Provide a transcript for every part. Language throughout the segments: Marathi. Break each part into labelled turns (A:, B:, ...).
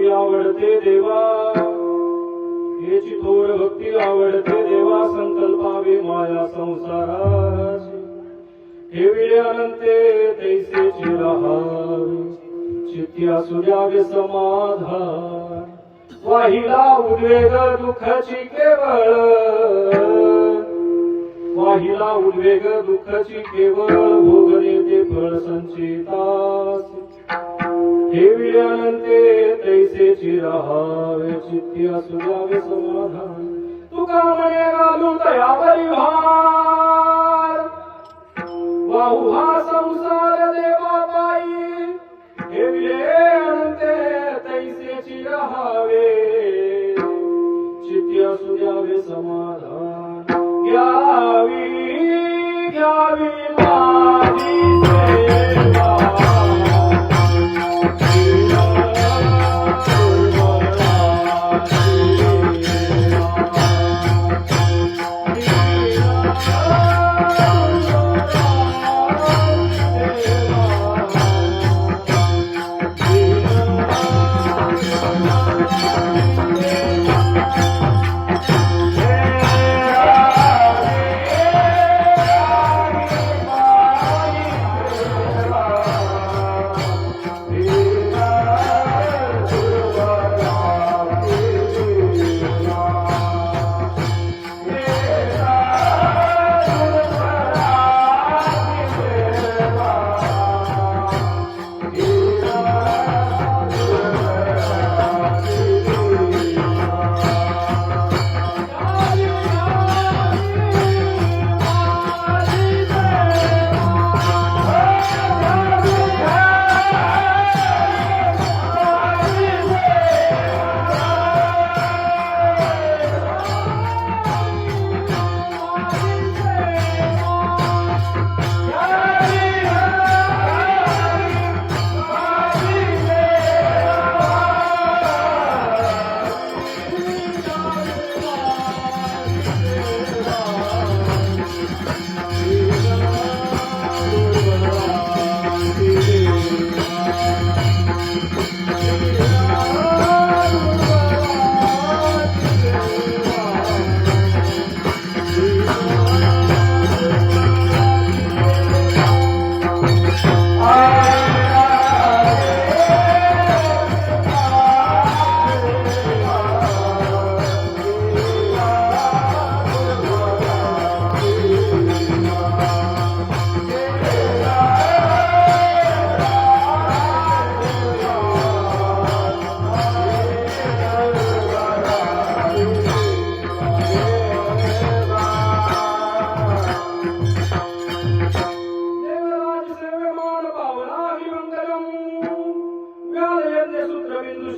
A: भक्ती आवडते देवा, हेची थोर भक्ती आवडते देवा, संकल्पावे माया संसाराची, ठेविले अनंते तैसेची राहावे, चित्ती असू द्यावे समाधान, वाहिला उद्वेग दुःखाची केवळ, वाहिला उद्वेग दुःखाची केवळ, भोगणे ते फळ संचितास, ठेविले अनंते तैसेची राहावे, चित्ती असू द्यावे समाधान, तुका म्हणे घालू तयावरी भार, वाहू हा संसार देवा पायी, ठेविले अनंते तैसेची राहावे, चित्ती असू द्यावे समाधान, घ्यावी घ्यावी माझी सेवा,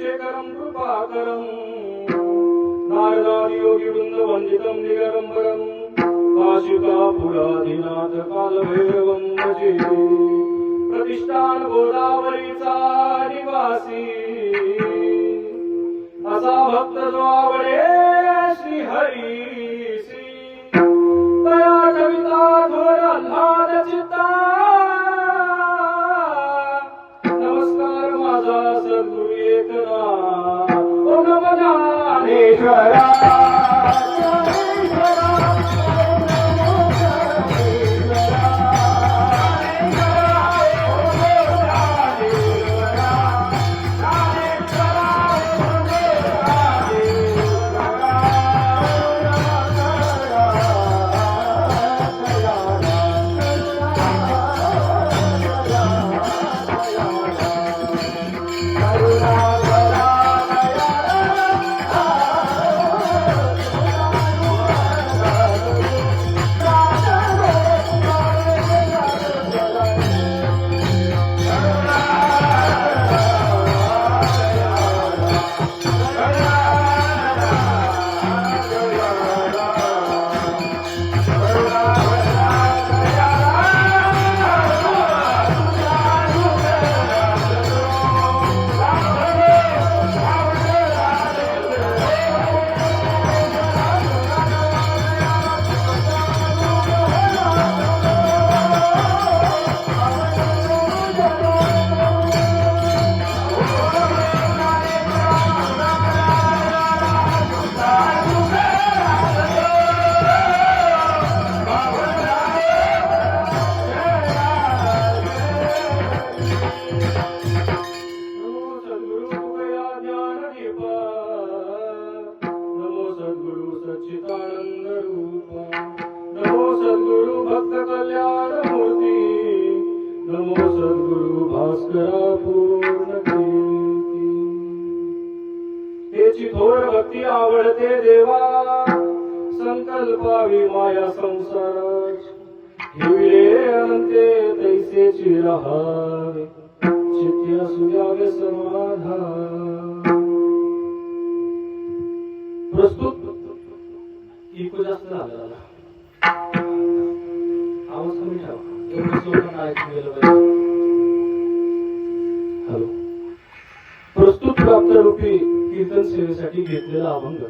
A: शेखरं कृपाकरं नारदादि योगी वृंद वंदितं दिगंबरं काशिकापुराधिनाथ कालभैरवं भजे प्रतिष्ठान गोदावरीचा निवासी असा भक्त जो आवडे श्री हरीसी तया कविता थोर आल्हाद चित्ता नमस्कार माझा सद्गुरु एकनाथ ओम नमो ज्ञानेश्वरा नमो सद्गुरु भास्करा पूर्ण हेची थोर भक्ती आवडते देवा संकल्पावी माया संसार हिवले अंते तैसेची रहावे चित्ती असू द्यावे समाधान. प्रस्तुत इको जास्त झाला आवाज कमी ठेवा एवढं लोकांना ऐकून गेलं पाहिजे. हॅलो. प्रस्तुत प्राप्त रूपी कीर्तन सेवेसाठी घेतलेला अभंग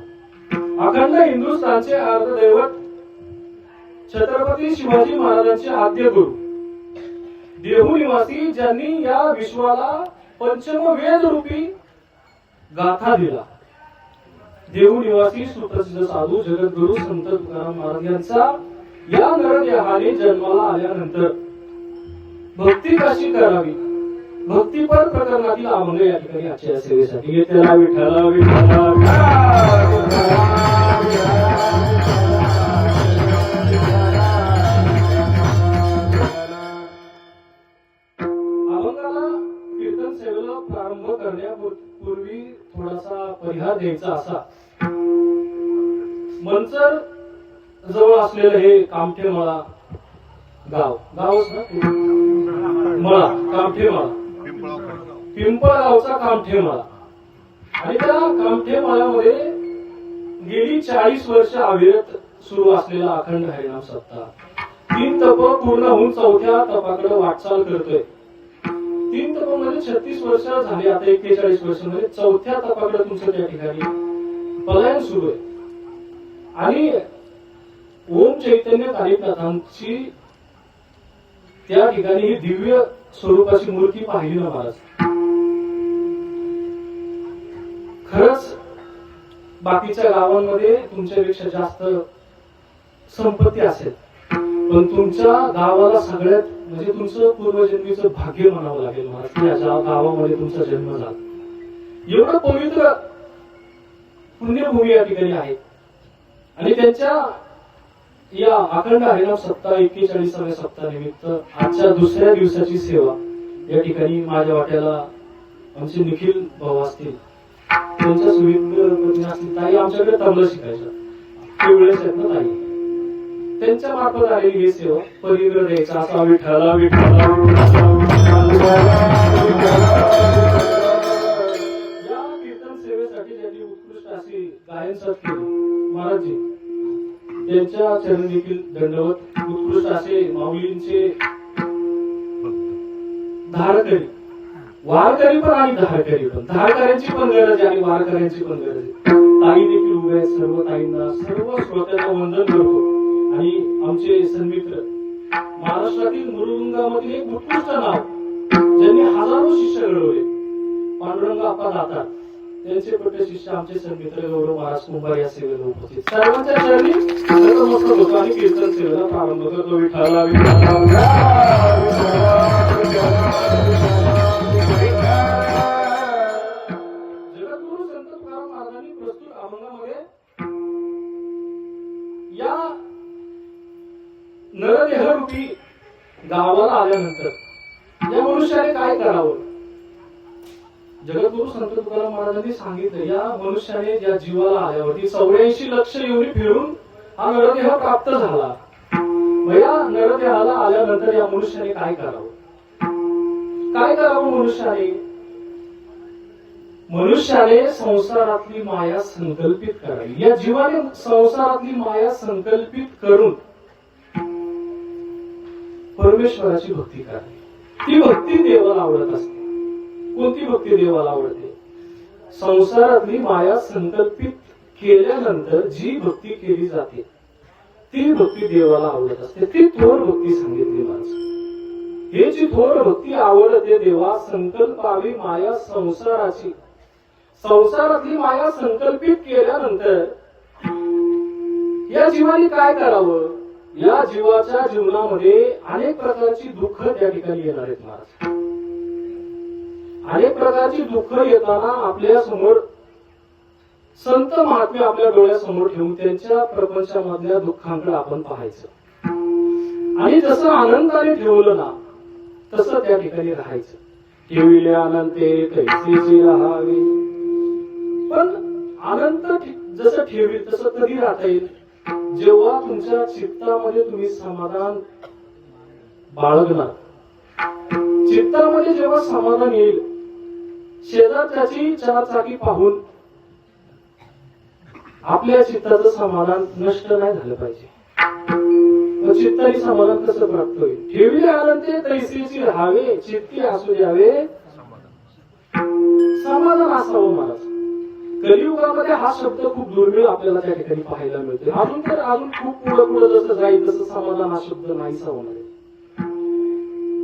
A: अखंड हिंदुस्थानचे अर्धदैवत छत्रपती शिवाजी महाराजांचे आद्य गुरु देहू निवासी ज्यांनी या विश्वाला पंचम वेद रूपी गाथा दिला. देहू निवासी सुप्रसिद्ध साधू जगद्गुरु संत तुकाराम महाराज यांचा या नरदेहाने जन्माला आल्यानंतर भक्ती कशी करावी भक्तीपर प्रकरणातील अभंग या ठिकाणी आजच्या सेवेसाठी घेतलेला. विठ्ठला विठ्ठला अभंगाला कीर्तन सेवेला प्रारंभ करण्यापूर्वी थोडासा परिहार द्यायचा असा. मंचर जवळ असलेलं हे कामठेमळा गावच ना मळा कामठेमळा पिंपळगावचा कामठेमळा आणि त्या कामठेमळ्यामध्ये गेली 40 वर्ष अविरत सुरू असलेला अखंड हरिनाम सप्ताह 3 तप पूर्ण होऊन 4थ्या तपाकडे वाटचाल करतोय. 3 तप मध्ये 36 वर्ष झाली आता 41 वर्ष मध्ये 4थ्या तपाकडे तुमचं त्या ठिकाणी पलायन सुरू आहे. आणि ओम चैतन्य कार्यकथांची त्या ठिकाणी ही दिव्य स्वरूपाची मूर्ती पाहिली ना महाराज. खरंच बाकीच्या गावांमध्ये तुमच्यापेक्षा जास्त संपत्ती असेल पण तुमच्या गावाला सगळ्यात म्हणजे तुमचं पूर्वजन्मीचं भाग्य म्हणावं लागेल महाराज. या गावामध्ये तुमचा जन्म झाला. एवढं पवित्र पुण्यभूमी या ठिकाणी आहे. आणि त्यांच्या या अखंड हरिनाम सप्ताह 41व्या सप्ताह निमित्त आजच्या दुसऱ्या दिवसाची सेवा या ठिकाणी माझ्या वाट्याला आमचे निखिल भाऊ असतील त्यांच्या सुविधा असतील. ताई आमच्याकडे तबला शिकायच्या तेवढेच आहेत ना ताई. त्यांच्या मार्फत आलेली ही सेवा परिग्रह द्यायचा असा. विठ्ठला विठ्ठला या कीर्तन सेवेसाठी ज्यांनी उत्कृष्ट अशी गायन साथ केली महाराजजी त्यांच्या चरण देखील दंडवत. उत्कृष्ट असे माऊलींचे धारकरी वारकरी पण आणि धारकरी पण. धारकऱ्यांची पण गरज आहे आणि वारकऱ्यांची पण गरज आहे. ताई देखील उभे आहेत. सर्व ताईंना सर्व श्रोत्यांना वंदन करतो. आणि आमचे सन्मित्र महाराष्ट्रातील मृदुंगामधील एक उत्कृष्ट नाव ज्यांनी हजारो शिष्य घडवले पांडुरंग आप्पा दातार त्यांचे पट्टे शिष्य आमचे सन्मित्र गौरव महाराज कुंभार या सेवेला उपस्थित. सर्वांच्या चरणी नतमस्तक होतो आणि कीर्तन सेवेला प्रारंभ करतो. विठ्ठला विठ्ठला जगद्गुरु संत तुकाराम महाराजांनी प्रस्तुत अभंगामध्ये या नरदेहरूपी गावाला आल्यानंतर या मनुष्याने काय करावं. जगद्गुरु संत तुकाराम महाराजांनी सांगितलं या मनुष्याने ज्या जीवाला आल्यावरती 84 लक्ष योनी फिरून हा नरदेह प्राप्त झाला. मग या नरदेहाला आल्यानंतर या मनुष्याने काय करावं. काय करावं मनुष्याने संसारातली माया संकल्पित करावी. या जीवाने संसारातली माया संकल्पित करून परमेश्वराची भक्ती करावी. ती भक्ती देवाला आवडत असते. कोणती भक्ती देवाला आवडते. संसारातली माया संकल्पित केल्यानंतर जी भक्ती केली जाते ती भक्ती देवाला आवडत असते. ती थोर भक्ती सांगितली माणसं. हे जी थोर भक्ती आवडते देवा संकल्पावी माया संसाराची. संसारातली माया संकल्पित केल्यानंतर या जीवाने काय करावं. या जीवाच्या जीवनामध्ये अनेक प्रकारची दुःख त्या ठिकाणी येणार आहेत महाराज. अनेक प्रकारची दुःख येताना आपल्या समोर संत महात्मे आपल्या डोळ्यासमोर ठेवून त्यांच्या प्रपंचामधल्या दुःखांकडे आपण पाहायचं. आणि जसं आनंदाने ठेवलं ना तसं त्या ठिकाणी राहायचं. ठेविले अनंते तैसेचे राहावे. पण अनंत जसं ठेवील तसं कधी राहता येईल, जेव्हा तुमच्या चित्तामध्ये तुम्ही समाधान बाळगणार. चित्तामध्ये जेव्हा समाधान येईल, शेजारच्याची चारचाकी पाहून आपल्या चित्ताचं समाधान नष्ट नाही झालं पाहिजे. मग चित्ताने समाधान कसं प्राप्त होईल? ठेविले आनंदे तैसेची राहावे, चित्ती असू द्यावे समाधान असावं. महाराज, कलियुगामध्ये हा शब्द खूप दुर्मिळ आपल्याला त्या ठिकाणी पाहायला मिळतो. अजून खूप पुढे जसं जाईल तसं समाधान हा शब्द नाहीसा होणार आहे.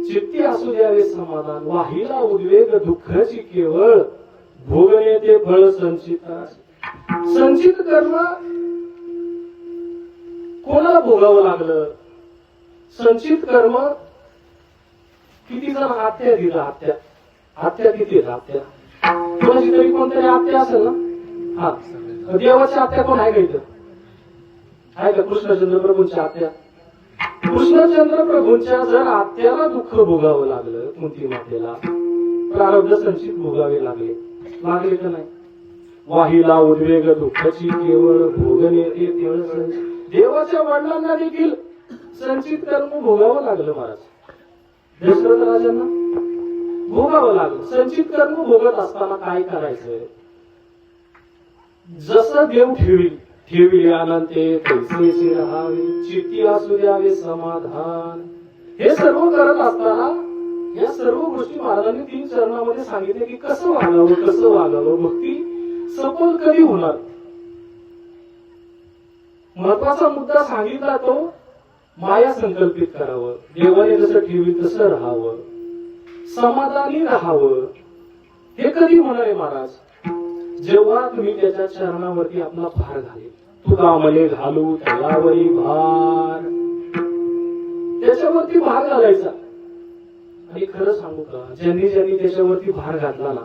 A: चित्ती असू द्यावे समाधान, वाहिला उद्वेग दुःखाची केवळ, भोगणे ते फळ संचित. संचित कर्म कोणाला भोगावं लागलं? संचित कर्म किती जण आत्या दिला? आत्या किती आहेत? आत्या कोणाची तरी कोणतरी आत्या असेल ना. हा, देवाची आत्या कोण आहे का इथं? आहे का? कृष्णचंद्र प्रभूंच्या आत्या. कृष्णचंद्र प्रभूंच्या जर आत्याला दुःख भोगावं लागलं, कुंती मातेला प्रारब्ध संचित भोगावे लागले का नाही? वाहिला उद्वेग दुःखाची केवळ, भोगणे ते फळ संचित. देवाच्या वडिलांना देखील संचित कर्म भोगावं लागलं. महाराज, दशरथ राजांना भोगावं लागलं. संचित कर्म भोगत असताना काय करायचं? जसं देव ठेविले अनंते तैसेचे राहावे, चित्ती असू द्यावे समाधान. हे सर्व करत असताना या सर्व गोष्टी महाराजांनी 3 चरणामध्ये सांगितले की कसं वागावं. भक्ती सफल कधी होणार? महत्वाचा मुद्दा सांगितला तो माया संकल्पित करावं, देवाने जसं ठेवील तसं राहावं, समाधानी राहावं. हे कधी होणार आहे महाराज? जेव्हा तुम्ही त्याच्या चरणावरती आपला भार घालेल. तुका मले घालू तयावरी भार, त्याच्यावरती भार घालायचा. आणि खरं सांगू का, ज्यांनी त्याच्यावरती भार घातला ना,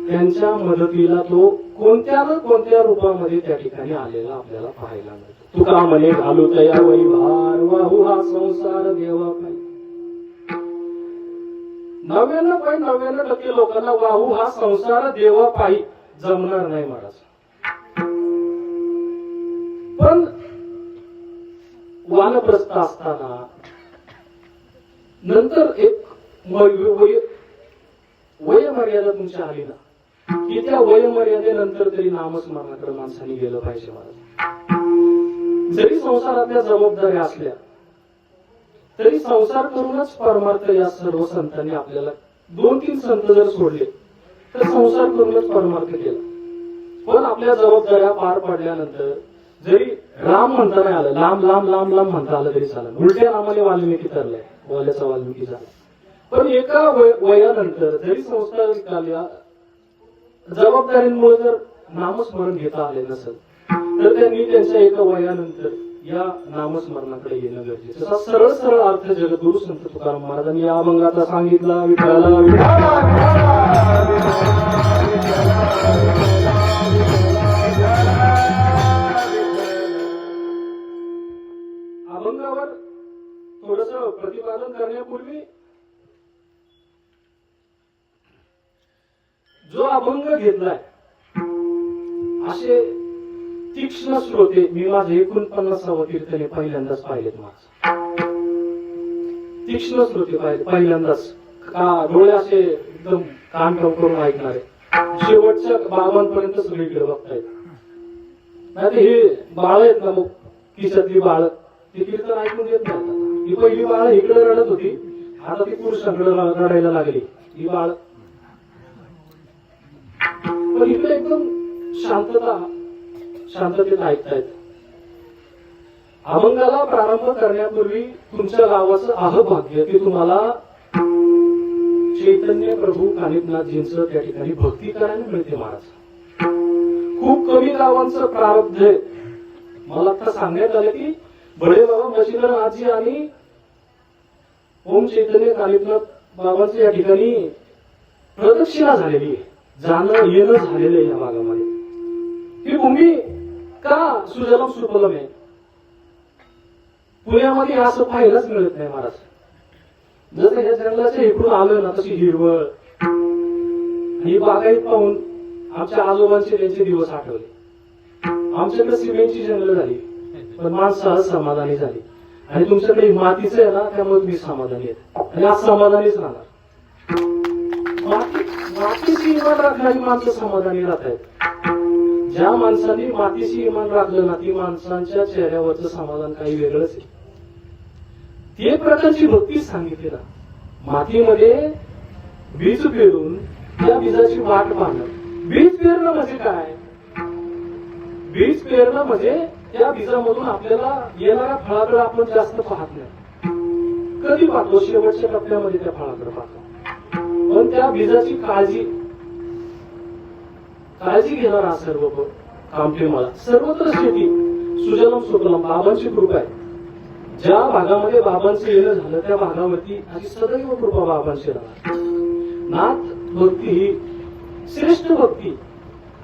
A: त्यांच्या मदतीला तो कोणत्या ना कोणत्या रूपामध्ये त्या ठिकाणी आलेला आपल्याला पाहायला मिळतो. तुका मले घालू तयावरी भार, वाहू हा संसार देवा पायी. 99.99% लोकांना वाहू हा संसार देवा पायी जमणार नाही महाराज. पण वानप्रस्थ असताना नंतर एक वय मर्यादा तुमच्या आली ना, की त्या वय मर्यादेनंतर तरी नामस्मरणाकडे माणसाने गेलं पाहिजे महाराज. जरी संसारातल्या जबाबदाऱ्या असल्या तरी संसार करूनच परमार्थ या सर्व संतांनी आपल्याला 2-3 संत जर सोडले तर संसार करूनच परमार्थ केला. पण आपल्या जबाबदाऱ्या पार पडल्यानंतर जरी राम म्हणता नाही आलं, लांब लांब लांब लांब म्हणता आलं तरी चालेल. उलट्या नामाने वाल्मिकी तरलाय, वाल्याचा वाल्मिकी झाला. पण एका वयानंतर जरी संस्कार विकाल्या, जबाबदारीमुळे जर नामस्मरण घेता आले नसेल तर त्यांनी त्यांच्या एका वयानंतर या नामस्मरणाकडे येणं गरजेचं. असा सरळ सरळ अर्थ जगद्गुरु संत तुकाराम महाराजांनी या अभंगाचा सांगितला. विठ्ठला अभंगावर थोडस प्रतिपादन करण्यापूर्वी जो अभंग घेतलाय असे तीक्ष्ण श्रोते मी माझे 49वे कीर्तने पहिल्यांदाच पाहिलेत. माझ तीक्ष्ण श्रोते पाहिले पहिल्यांदाच. का डोळे असे एकदम कान करून ऐकणारे, शेवटच्या बाबांपर्यंत सगळीकडे बघतायत. नाही हे बाळ आहेत ना, मग खिशातली बाळ ती कीर्तन ऐकून येत नाही. ही पहिली बाळ इकडे रडत होती, आता ती पुरुषांकडे रडायला लागली. ही बाळ पण इकडे एकदम शांततेत ऐकतायत. अभंगाला प्रारंभ करण्यापूर्वी तुमच्या गावाचं अहभाग्य की तुम्हाला चैतन्य प्रभू कानिपनाथजींचं त्या ठिकाणी भक्ती करायला मिळते महाराज. खूप कमी गावांचं प्रारब्ध आहे. मला आता सांगण्यात आलं की बडे बाबा मशिंद्रनाथजी आणि ओम चैतन्य कानिपनाथ बाबांचं या ठिकाणी प्रदक्षिणा झालेली आहे, जाणं येणं झालेलं आहे या भागामध्ये. ही भूमी का सुजलम सुफलम आहे. पुण्यामध्ये असं पाहायलाच मिळत नाही महाराज. जसं ह्या जंगलाच्या इकडून आलं ना तशी हिरवळ ही बागायत पाहून आमच्या आजोबांचे त्यांचे दिवस आठवले. आमच्याकडे सिमेंटची जंगल झाली पण माणसं समाधानी झाली आणि तुमच्याकडे मातीचं आहे ना त्यामुळे तुम्ही समाधानी आहेत आणि आज समाधानीच राहणार. मातीची इमान राखणारी माणसं समाधानी राहत आहेत. ज्या माणसांनी मातीशी इमान राखलं ना ती माणसांच्या चेहऱ्यावरचं समाधान काही वेगळंच आहे. ती एक प्रकारची भक्ती सांगितली ना. मातीमध्ये बीज पेरून त्या बीजाची वाट पाहणं. बीज पेरणं म्हणजे काय? बीज पेरणं म्हणजे त्या बीजामधून आपल्याला येणाऱ्या फळाकडे आपण जास्त पाहत नाही. कधी पाहतो? शेवटच्या टप्प्यामध्ये त्या फळाकडे पाहतो. पण त्या बीजाची काळजी घेणारा सर्व कामठे मला सर्वत्र शेती सुजलम सुफलम बाबांची कृपा आहे. ज्या भागामध्ये बाबांचं येणं झालं त्या भागावरती अशी सदैव कृपा बाबांची राहणार. नाथ भक्ती ही श्रेष्ठ भक्ती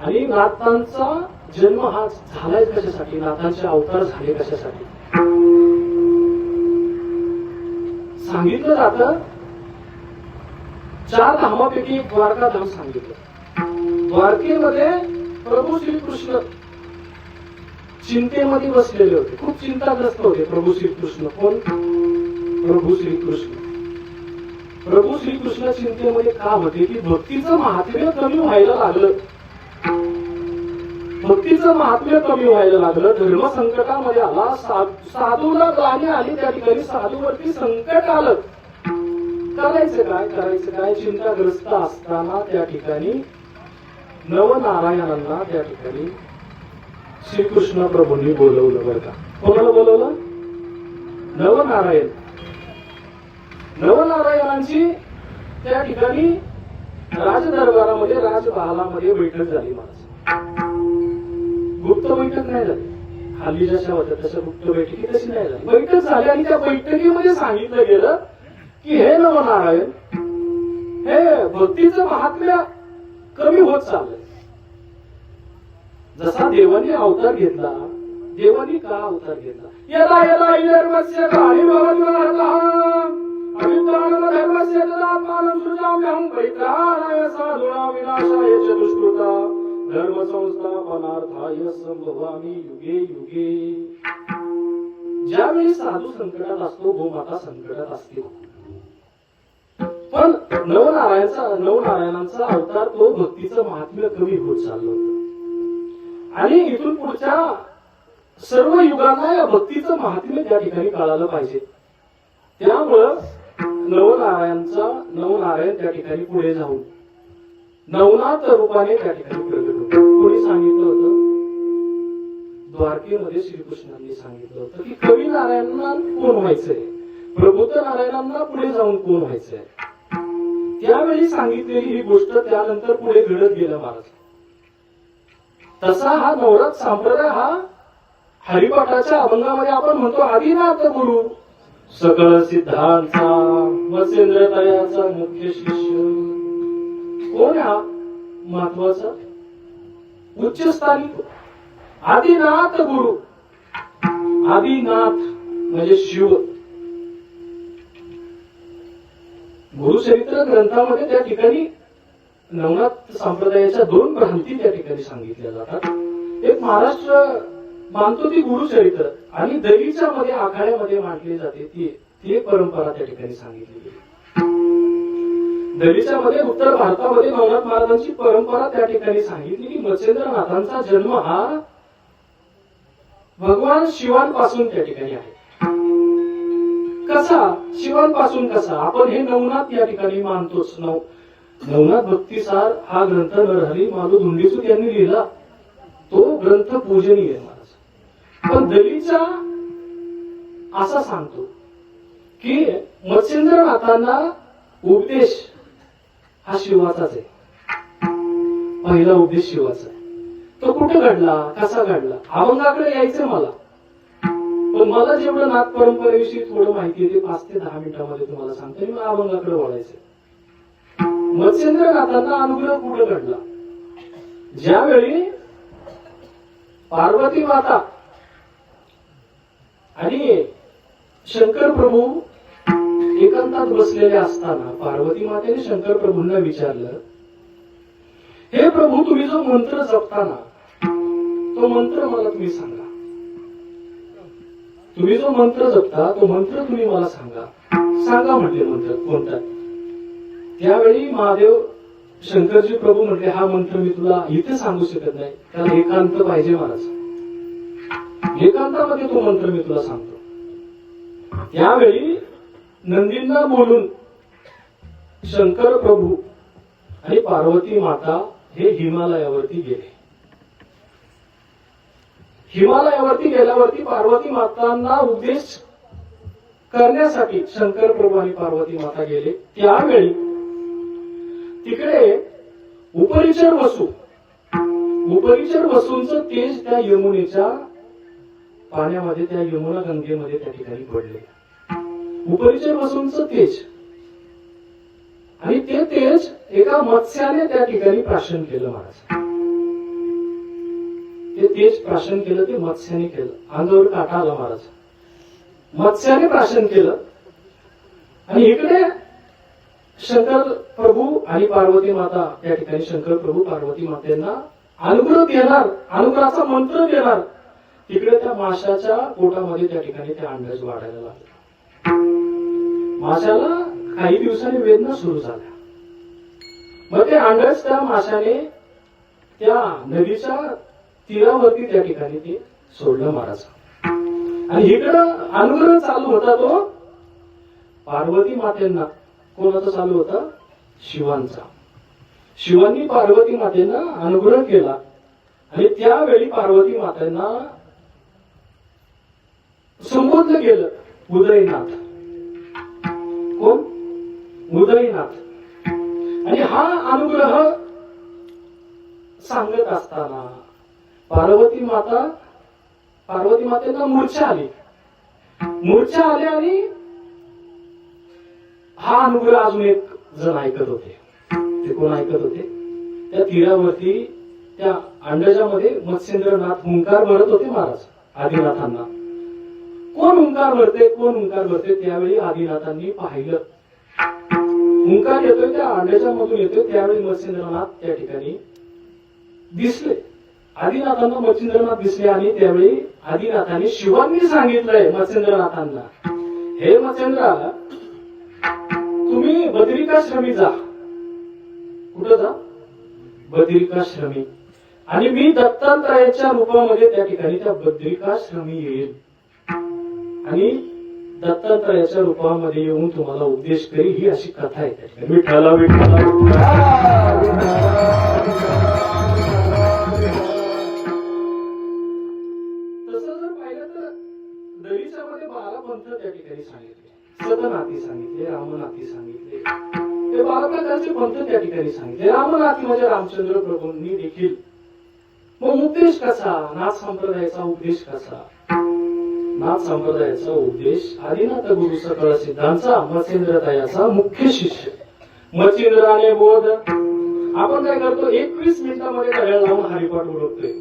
A: आणि नाथांचा जन्म हा झालाय कशासाठी? नाथांचे अवतार झाले कशासाठी? सांगितलं जातं 4 धामापैकी एक द्वारका धाम सांगितलं. द्वारकेमध्ये प्रभू श्रीकृष्ण चिंतेमध्ये बसलेले होते. खूप चिंताग्रस्त होते प्रभू श्रीकृष्ण. कोण? प्रभू श्रीकृष्ण. प्रभू श्रीकृष्ण चिंतेमध्ये का होते? की भक्तीचं महात्म्य कमी व्हायला लागलं. भक्तीचं महात्म्य कमी व्हायला लागलं. धर्म संकटामध्ये आला. साधूला गाणी आली. त्या ठिकाणी साधूवरती संकट आलं. करायचं काय? चिंताग्रस्त असताना त्या ठिकाणी नवनारायणांना त्या ठिकाणी श्रीकृष्ण प्रभूंनी बोलवलं. बरं का? कोणाला बोलवलं? नवनारायण. नवनारायणांची त्या ठिकाणी राजदरबारामध्ये राजमहालामध्ये बैठक झाली. महाराज गुप्त बैठक नाही झाली. हल्ली जशा होत्या तशा गुप्त बैठकी तशी नाही झाली. बैठक झाली आणि त्या बैठकीमध्ये सांगितलं गेलं की हे नवनारायण, हे भक्तीचं महात्म्य कमी होत चाललंय. जसा देवानी अवतार घेतला. देवानी का अवतार घेतला? यदा यदा धर्मस्य ग्लानिर्भवति अभिप्राणम धर्मस्य तदात्मानं सृजाम्यहं परित्राणाय साधूनां विनाशाय च दुष्कृता धर्म संस्थापनार्थाय संभवामि युगे युगे. ज्यावेळी साधू संकटात असतो, गोमाता संकटात असते. पण नवनारायणांचा अवतार तो भक्तीचं महात्म्य कमी होत चाललं होतं आणि इथून पुढच्या सर्व युगांना या भक्तीचं महात्म्य त्या ठिकाणी कळालं पाहिजे. त्यामुळं नवनारायण त्या ठिकाणी पुढे जाऊन नवनाथ रूपाने त्या ठिकाणी प्रगट होतो. कोणी सांगितलं होतं? द्वारकेमध्ये श्रीकृष्णांनी सांगितलं होतं की कवी नारायणांना कोण व्हायचंय, प्रबुद्ध नारायणांना पुढे जाऊन कोण व्हायचंय. त्यावेळी सांगितलेली ही गोष्ट त्यानंतर पुढे घडत गेलं महाराज. तसा हा नवरात्र संप्रदाय हा हरिपाठाच्या अभंगामध्ये आपण म्हणतो आदिनाथ गुरु सकळ सिद्धांचा मत्स्येंद्र तयाचा मुख्य शिष्य. कोण हा महत्वाचा उच्चस्थानी? आदिनाथ गुरु. आदिनाथ म्हणजे शिव. गुरुचरित्र ग्रंथामध्ये त्या ठिकाणी नवनाथ संप्रदायाच्या 2 भ्रांती त्या ठिकाणी सांगितल्या जातात. एक महाराष्ट्र मानतो ती गुरुचरित्र आणि दलीच्या मध्ये आखाड्यामध्ये मांडली जाते ती एक परंपरा त्या ठिकाणी सांगितली गेली. दलीच्या मध्ये उत्तर भारतामध्ये नवनाथ महाराजांची परंपरा त्या ठिकाणी सांगितली की मत्स्येंद्रनाथांचा जन्म हा भगवान शिवांपासून त्या ठिकाणी आहे. कसा? शिवांपासून कसा? आपण हे नवनाथ या ठिकाणी मानतोच. नवनाथ भक्तिसार हा ग्रंथ नरहरी माधव धुंडीसूत यांनी लिहिला. तो ग्रंथ पूजनीय महाराज. पण दलीचा असा सांगतो की मत्स्येंद्रनाथांना उपदेश हा शिवाचाच आहे. पहिला उपदेश शिवाचा आहे. तो कुठे घडला, कसा घडला? अभंगाकडे यायचं मला. पण मला जेवढं नाथ परंपरेविषयी थोडं माहिती आहे ते 5 ते 10 मिनिटांमध्ये तुम्हाला सांगतो. मी अभंगाकडे वळायचं. मत्स्येंद्रनाथांना अनुग्रह कुठे घडला? ज्यावेळी पार्वती माता आणि शंकर प्रभू एकांतात बसलेले असताना पार्वती मातेने शंकर प्रभूंना विचारलं, हे प्रभू, तुम्ही जो मंत्र जपताना तो मंत्र मला तुम्ही सांगा. तुम्ही जो मंत्र जपता तो मंत्र तुम्ही मला सांगा. सांगा म्हटले मंत्र कोणता. त्यावेळी महादेव शंकरजी प्रभू म्हटले, हा मंत्र मी तुला इथे सांगू शकत नाही, त्याला एकांत पाहिजे महाराज. एकांतामध्ये तो मंत्र मी तुला सांगतो. त्यावेळी नंदींना बोलून शंकर प्रभू आणि पार्वती माता हे हिमालयावरती गेले. हिमालयावरती गेल्यावरती पार्वती मातांना उपदेश करण्यासाठी शंकर प्रभू आणि पार्वती माता गेले. त्यावेळी तिकडे उपरिचर वसूंचं तेज त्या यमुनेच्या पाण्यामध्ये, त्या यमुना गंगेमध्ये त्या ठिकाणी पडले. उपरिचर वसूंचं तेज, आणि ते तेज एका मत्स्याने त्या ठिकाणी प्राशन केलं महाराज. ते तेज प्राशन केलं, ते मत्स्याने केलं. अंगावर काटा आला महाराज. मत्स्याने प्राशन केलं. आणि इकडे शंकर प्रभू आणि पार्वती माता त्या ठिकाणी शंकर प्रभू पार्वती मातेंना अनुग्रह देणार, अनुग्रहाचा मंत्र देणार. तिकडे त्या माशाच्या पोटामध्ये त्या ठिकाणी ते अंडज वाढायला लागले. माशाला काही दिवसांनी वेदना सुरू झाल्या. मग ते अंडज त्या माशाने त्या नदीच्या तीरावरती त्या ठिकाणी ते सोडलं महाराज. आणि इकडं अनुग्रह चालू होता तो पार्वती मातेंना. कोणाचा चालू होता? शिवांचा. शिवांनी पार्वती मातेंना अनुग्रह केला. आणि त्यावेळी पार्वती मातेंना संबोधलं गेलं उदयनाथ. कोण? उदयनाथ. आणि हा अनुग्रह सांगत असताना पार्वती मातेंना मूर्छा आली. आणि हा अनुग्रह अजून एक जण ऐकत होते. ते कोण ऐकत होते? त्या तीरावरती त्या अंडजामध्ये मत्स्येंद्रनाथ हुंकार भरत होते महाराज आदिनाथांना. कोण हुंकार भरते? त्यावेळी आदिनाथांनी पाहिलं हुंकार येतोय त्या अंडजामधून येतोय. त्यावेळी मत्स्येंद्रनाथ त्या ठिकाणी दिसले. आदिनाथांना मत्स्येंद्रनाथ दिसले. आणि त्यावेळी आदिनाथांनी शिवांनी सांगितलंय मत्स्येंद्रनाथांना, हे मत्स्येंद्रा, तुम्ही बद्रिकाश्रमी जा. कुठं जा? बद्रिकाश्रमी. आणि मी दत्तात्रयाच्या रूपामध्ये त्या ठिकाणी त्या बद्रिकाश्रमी येईल. आणि दत्तात्रयाच्या रूपामध्ये येऊन तुम्हाला उपदेश करी. ही अशी कथा आहे त्या ठिकाणी. विठ्ठला विठ्ठला तसं जर पाहिलं तर दरीच्या मध्ये 12 पंथ त्या ठिकाणी सांगितले. सतनाथी सांगितले, रामनाथी सांगितले. ते 12 प्रकारचे पंथ त्या ठिकाणी सांगितले. रामनाथी म्हणजे रामचंद्र प्रभूंनी देखील. मग उपदेश कसा? नाथ संप्रदायाचा उपदेश कसा? नाथ संप्रदायाचा उपदेश आदिनाथ गुरु सकळ सिद्धांचा मत्स्येंद्रतायाचा मुख्य शिष्य मच्छिंद्राने बोध. आपण काय करतो? 21 मिनिटांमध्ये घड्याळ लावून हरिपाठ उडवतोय.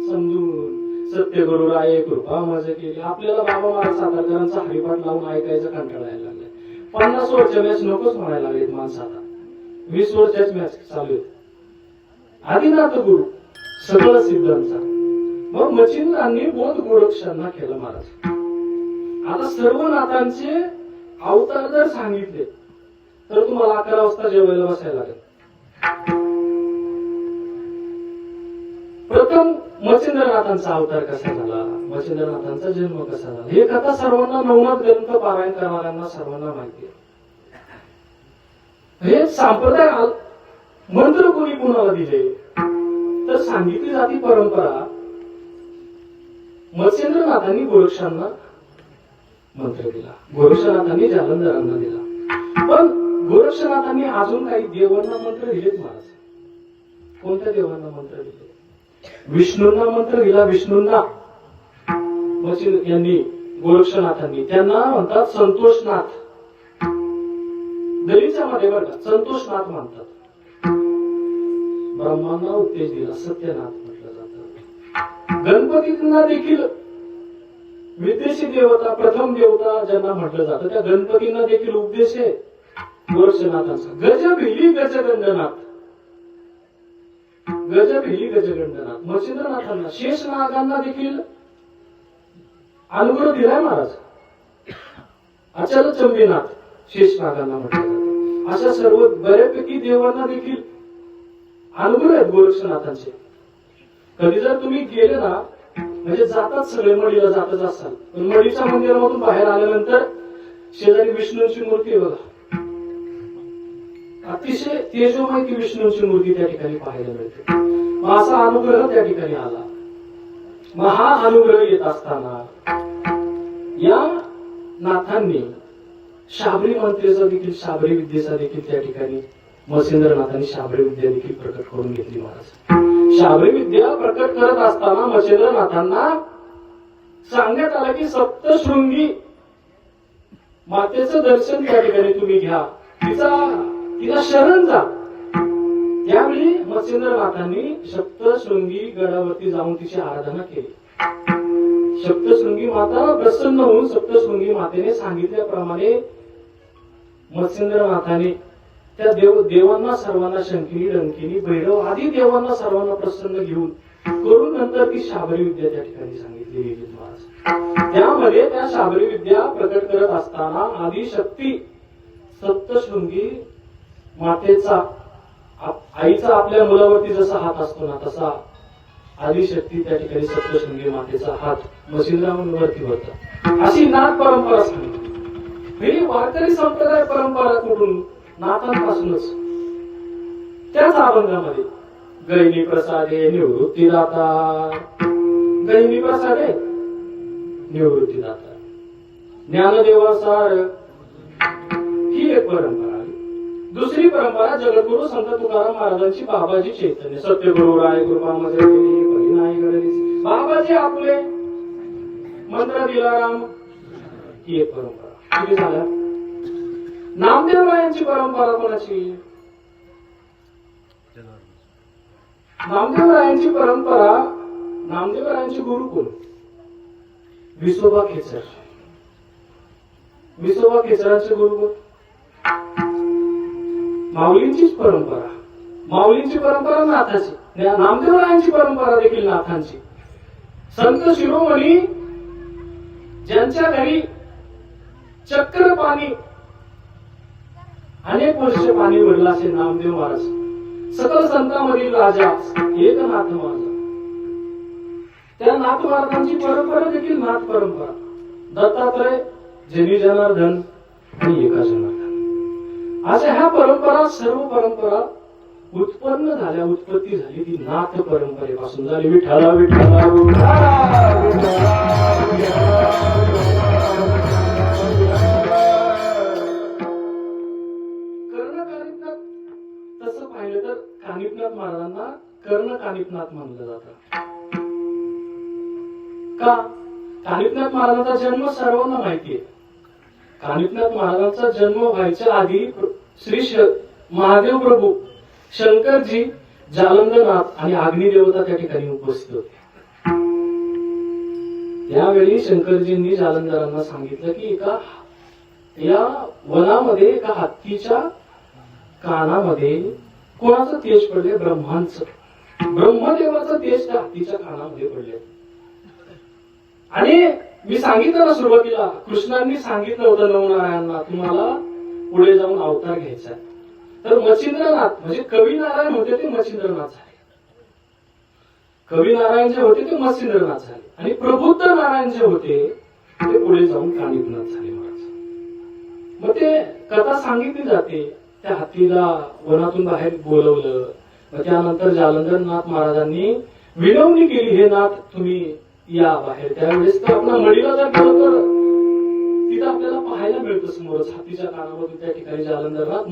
A: समजून सत्य गुरु राये कृपा माझे केली. आपल्याला बाबा महाराज सातारकरांचा हरिपाठ लावून ऐकायचा कंटाळा यायला लागलाय. 50 ओव्हरच्या मॅच नकोच म्हणायला लागलेत माणसं. आता 20 ओव्हरच्याच मॅच चालू आहेत. आदिनाथ गुरु सकळ सिद्धांचा. मग मच्छिंद्रांनी बोध गोरक्षांना केलं महाराज. आता सर्व नाथांचे अवतार जर सांगितले तर तुम्हाला 11 वाजता जेवायला बसायला लागेल. प्रथम मच्छिंद्रनाथांचा अवतार कसा झाला, मच्छिंद्रनाथांचा जन्म कसा झाला, हे कथा सर्वांना नवनाथ ग्रंथ पारायण करणाऱ्यांना सर्वांना माहिती आहे. हे संप्रदाय मंत्र कोणी कोणाला दिले तर सांगितली जाती परंपरा. मत्स्येंद्रनाथांनी गोरक्षांना मंत्र दिला, गोरक्षनाथांनी जालंधरांना दिला. पण गोरक्षनाथांनी अजून काही देवांना मंत्र दिलेत महाराज. कोणत्या देवांना मंत्र दिले? विष्णूंना मंत्र दिला. विष्णूंना यांनी गोरक्षनाथांनी, त्यांना म्हणतात संतोषनाथ. दलितच्या मध्ये बघा संतोषनाथ म्हणतात. ब्रह्मांना उपदेश दिला, सत्यनाथ म्हटलं जातं. गणपतींना देखील विदेशी देवता, प्रथम देवता ज्यांना म्हटलं जातं, त्या गणपतींना देखील उपदेश आहे गोरक्षनाथांचा. गजभिली गजगंडनाथ, गजभिली गजगंडनाथ. मच्छिंद्रनाथांना, शेषनागांना देखील अनुग्रह दिलाय महाराज. अचल चंबीनाथ शेषनागांना म्हटलं जातं. अशा सर्व बऱ्यापैकी देवांना देखील अनुग्रह आहेत गोरक्षनाथांचे. कधी जर तुम्ही गेले ना, म्हणजे जातात सगळे, मडीला जातच असाल, पण मडीच्या मंदिरामधून बाहेर आल्यानंतर शेजारी विष्णूंची मूर्ती आहे बघा, अतिशय तेजोमय ती विष्णूंची मूर्ती त्या ठिकाणी पाहायला मिळते. मग असा अनुग्रह त्या ठिकाणी आला. मग हा अनुग्रह येत असताना या नाथांनी शाबरी मंत्रेचा देखील, शाबरी विद्येचा देखील त्या ठिकाणी मच्छिंद्रनाथांनी शाबरी विद्या देखील प्रकट करून घेतली महाराज. शाबरी विद्या प्रकट करत असताना मच्छिंद्रनाथांना सांगण्यात आलं की सप्तशृंगी मातेचं दर्शन त्या ठिकाणी तुम्ही घ्या, तिला शरण जा. त्यावेळी मच्छिंद्रनाथांनी सप्तशृंगी गडावरती जाऊन तिची आराधना केली. सप्तशृंगी माता प्रसन्न होऊन सप्तशृंगी मातेने सांगितल्याप्रमाणे मच्छिंद्रनाथाने त्या देवांना सर्वांना, शंकिनी, डंकिनी, भैरव आदी देवांना सर्वांना प्रसन्न घेऊन करून नंतर ती शाबरी विद्या त्या ठिकाणी सांगितली गेली महाराज. त्यामध्ये त्या शाबरी विद्या प्रकट करत असताना आदिशक्ती सप्तशृंगी मातेचा, आईचा आपल्या मुलावरती जसा हात असतो ना, तसा आदिशक्ती त्या ठिकाणी सप्तशृंगी मातेचा हात मच्छिंद्रावरती होता. अशी नाथ परंपरा सांगितली. ही वारकरी संप्रदाय परंपरा कुठून? नाथांपासूनच. त्याच अभंगामध्ये गैनी प्रसादे निवृत्तीदाता, गैनी प्रसादे निवृत्तीदाता, ज्ञानदेवासार, ही एक परंपरा आली. दुसरी परंपरा जगद्गुरु संत तुकाराम महाराजांची, बाबाजी चैतन्य, सत्यगुरु राय कृपा मजरेली परिणाई गडली, बाबाजी आपले मंत्र दिलाराम, ही एक परंपरा. किती झाल्या? नामदेवरायांची परंपरा कोणाची? नामदेवरायांची परंपरा, नामदेवरायांचे गुरु कोण? विसोबा खेचर. विसोबा खेचरांचे गुरु कोण? माऊलींचीच परंपरा. माऊलींची परंपरा नाथाची, नामदेवरायांची परंपरा देखील नाथांची. संत शिरोमणी ज्यांच्या घरी चक्र पाणी अनेक वर्ष पाणी भरलं असे नामदेव महाराज, सकल संतांमधील राजा, एक नाथ महाराज. त्या नाथ महाराजांची परंपरा देखील नाथ परंपरा. दत्तात्रय, जनी जनार्दन आणि एका जनार्दन, अशा ह्या परंपरा, सर्व परंपरा उत्पन्न झाल्या, उत्पत्ती झाली ती नाथ परंपरेपासून झाली. विठ्ठला विठ्ठला तसं पाहिलं तर कानिफनाथ महाराजांना कर्ण कानिफनाथ म्हणलं जातं. का? कानिफनाथ महाराजांचा जन्म सर्वांना माहिती आहे. कानिफनाथ महाराजांचा जन्म व्हायच्या आधी श्री महादेव प्रभू शंकरजी, जालंधरनाथ आणि अग्निदेवता त्या ठिकाणी उपस्थित होते. त्यावेळी शंकरजींनी जालंधरांना सांगितलं की एका या वनामध्ये एका हत्तीच्या कानामध्ये कोणाचं तेज पडले? ब्रह्मांचं, ब्रह्मदेवाचं तेज त्या हत्तीच्या कानामध्ये पडले. आणि मी सांगितलं ना सुरुवातीला, कृष्णांनी सांगितलं होतं नवनारायणांना, तुम्हाला पुढे जाऊन अवतार घ्यायचा. तर मच्छिंद्रनाथ म्हणजे कवी नारायण होते ते मच्छिंद्रनाथ झाले, कवी नारायण जे होते ते मच्छिंद्रनाथ झाले, आणि प्रबुद्ध नारायण जे होते ते पुढे जाऊन कानिफनाथ झाले महाराज. मग ते कथा सांगितली जाते. त्या हत्तीला वनातून बाहेर बोलवलं, मग त्यानंतर जालंधरनाथ महाराजांनी विनवणी केली, हे नाथ तुम्ही या बाहेर. त्यावेळेस तर आपल्या मडीला जर गेलं तर तिथं आपल्याला पाहायला मिळतं समोरच हत्तीच्या कानामधून त्या ठिकाणी जालंधरनाथ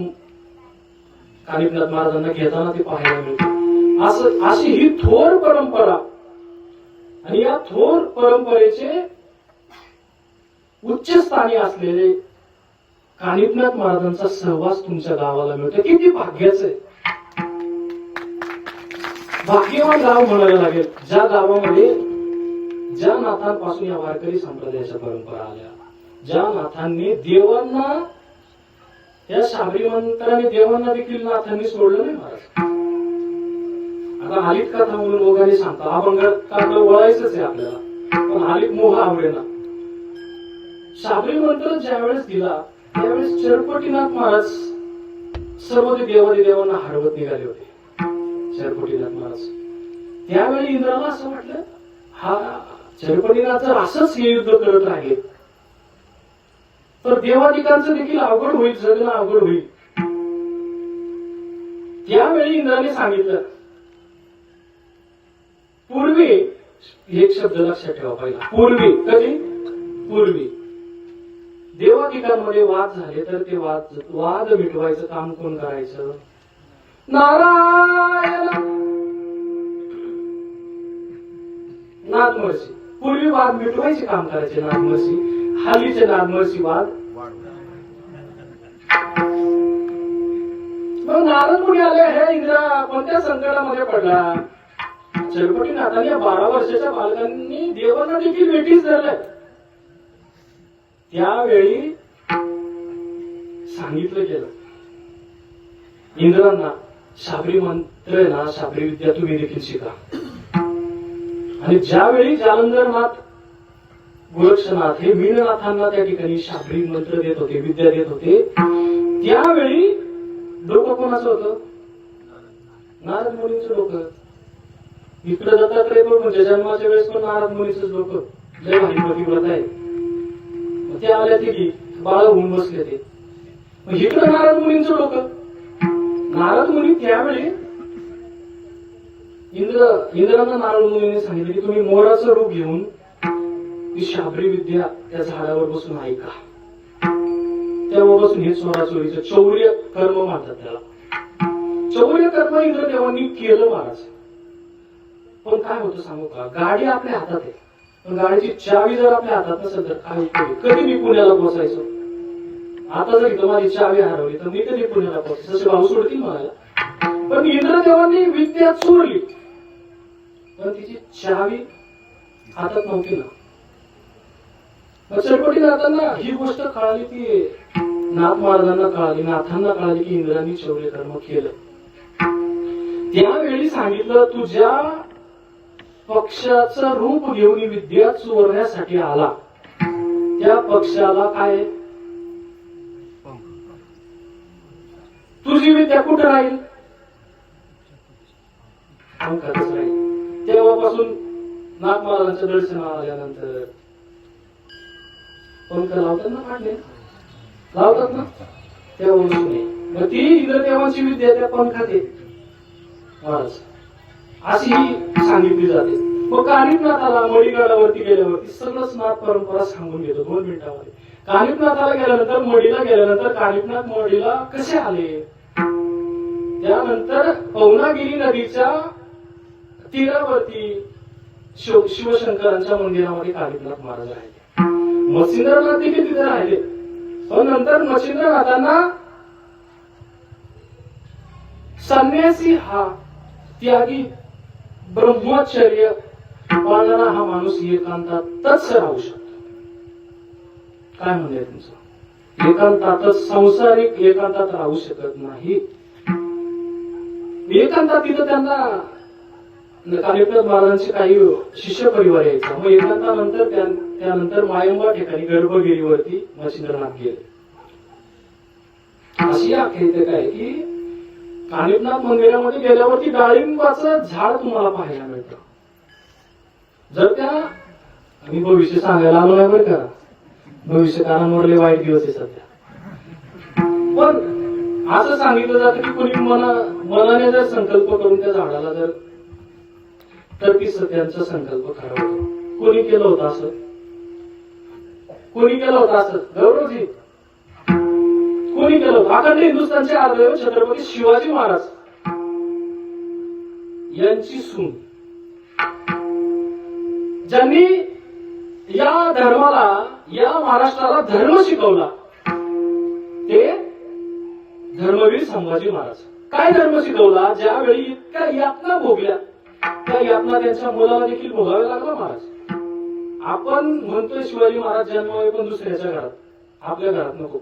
A: कानिफनाथ महाराजांना घेताना ते पाहायला मिळतं. अशी ही थोर परंपरा, आणि या थोर परंपरेचे उच्च स्थानी असलेले कानिफनाथ महाराजांचा सहवास तुमच्या गावाला मिळतो. किती भाग्याचं आहे, भाग्यवान गाव म्हणायला लागेल ज्या गावामध्ये ज्या नाथांपासून या वारकरी संप्रदायाच्या परंपरा आल्या, ज्या नाथांनी देवांना, या शाबरी मंत्राने देवांना देखील नाथांनी सोडलं नाही महाराज. आता हालीत कथा म्हणून लोकांनी सांगतात, अभंग काढलं वळायचंच आहे आपल्याला, पण हालीत मोह आवडेना. शाबरी मंत्र ज्यावेळेस दिला त्यावेळेस चरपटीनाथ महाराज सर्व देवादी देवांना हरवत निघाले होते. चरपटीनाथ महाराज त्यावेळी इंद्राला असं वाटलं, हा चरपटीनाथ जर असंच हे युद्ध करत राहिले तर देवादिकांचं देखील अवघड होईल, जगणं अवघड होईल. त्यावेळी इंद्राने सांगितलं, पूर्वी, एक शब्द लक्षात ठेवा पहिला, पूर्वी. कधी? पूर्वी देवादिकांमध्ये वाद झाले तर ते वाद मिटवायचं काम कोण करायचं? नारायण. नाथमहर्षी पूर्वी वाद मिटवायचे काम करायचे नाथमहर्षी. हालीचे नाथमहर्षी वाद. मग नारद मुनी आले, हे इंद्रा कोणत्या संकटामध्ये पडला? चरपटीनाथांनी 12 वर्षाच्या बालकांनी देवांना देखील वेठीस धरलंय. त्यावेळी सांगितलं गेलं इंद्रांना, शाबरी मंत्र ना, शाबरी विद्या तुम्ही देखील शिका. आणि ज्यावेळी जालंधरनाथ, गोरक्षनाथ हे मीननाथांना त्या ठिकाणी शाबरी मंत्र देत होते, विद्या देत होते, त्यावेळी डोकं कोणाचं होतं? नारद मुनींचं डोकं. इकडे दत्तात्रय पण म्हणजे जन्माच्या वेळेस पण नारद मुनीच डोकं. जय भारी व्रत आहे. ते आल्या ते बाळ होऊन बसले ते. इकडे नारद मुनींचं डोकं. नारद मुनी त्यावेळी इंद्रांना नारद मुनीने सांगितले की तुम्ही मोराचं रूप घेऊन ती शाबरी विद्या त्या झाडावर बसून ऐका. तेव्हापासून हे चोराचोरीचं चौर्य कर्म म्हणतात त्याला. चौर्य कर्म इंद्रदेवांनी केलं महाराज. पण काय होतं सांगू का, गाडी आपल्या हातात आहे, पण गाडीची चावी जर आपल्या हातात नसेल तर काय उपयोग? कधी मी पुण्याला पोहोचायचो? आता जर इथं माझी चावी हरवली तर मी कधी पुण्याला पोहोचायचो? जसे भाऊ सोडतील मला. पण इंद्रदेवांनी विद्या चोरली, पण तिची चावी हातात नव्हती ना. चरपटीनाथांना ही गोष्ट कळाली, ती नाथ महाराजांना कळाली, नाथांना कळाली की इंद्रांनी चौर्य कर्म केलं. त्यावेळी सांगितलं, तुझ्या पक्षाचं रूप घेऊन विद्या चोरण्यासाठी आला, त्या पक्षाला काय? तुझी विद्या कुठं राहील? पंखातच राहील. तेव्हापासून नाथ महाराजांच्या दर्शनाला आल्यानंतर पंख लावतात ना, पाडले लावतात ना, तेव्हापासून मग ती इंद्रदेवांची विद्या त्या पंखात आहे महाराज, अशी सांगितली जाते. मग कानिपनाथाला मडीगडावरती गेल्यावरती सगळंच नाथ परंपरा सांगून घेतो 2 मिनिटांमध्ये. कानिपनाथाला गेल्यानंतर, मडीला गेल्यानंतर कानिपनाथ मडीला कसे आले? त्यानंतर पवनागिरी नदीच्या तीरावरती शिवशंकरांच्या मंदिरामध्ये कानिपनाथ महाराज राहिले. मच्छिंद्रनाथ देखील तिथे राहिले. पण नंतर मच्छिंद्रनाथांना संन्यासी हा त्यागी ब्रह्मचर्य पाळणारा हा माणूस एकांतातच राहू शकतो. काय म्हणणे तुमचं? एकांतातच, संसारिक एकांतात राहू शकत नाही. एकांतात तिथं त्यांना कानिपनाथ महाराजांचे काही शिष्य परिवार यायचा. मग एकांतानंतर त्यानंतर मायंबा ठिकाणी गर्भगिरीवरती मच्छिंद्रनाथ गेले. अशी आख्यायिका काय की कानिपनाथ मंदिरामध्ये गेल्यावरती डाळिंबाचं झाड तुम्हाला पाहायला मिळतं. जर त्या, मी भविष्य सांगायला आलो नाही बरं का, भविष्यकारांवरले वाईट दिवस आहे सध्या, पण असं सांगितलं जातं की कोणी मनाने जर संकल्प करून त्या झाडाला जर, तर ती त्यांचा संकल्प खरा होतो. कोणी केलं होतं असं? कोणी केलं होतं असं? गौरवजी कोणी केलं होतं? अखंड हिंदुस्थानचे आदरणीय छत्रपती शिवाजी महाराज यांची सून, ज्यांनी या धर्माला, या महाराष्ट्राला धर्म शिकवला, ते धर्मवीर संभाजी महाराज. काय धर्म शिकवला? ज्यावेळी इतक्या यातना भोगल्या, त्या यातना त्यांच्या मुलाला देखील भोगाव्या लागला महाराज. आपण म्हणतोय शिवाजी महाराज जन्मावे पण दुसऱ्याच्या घरात, आपल्या घरात नको.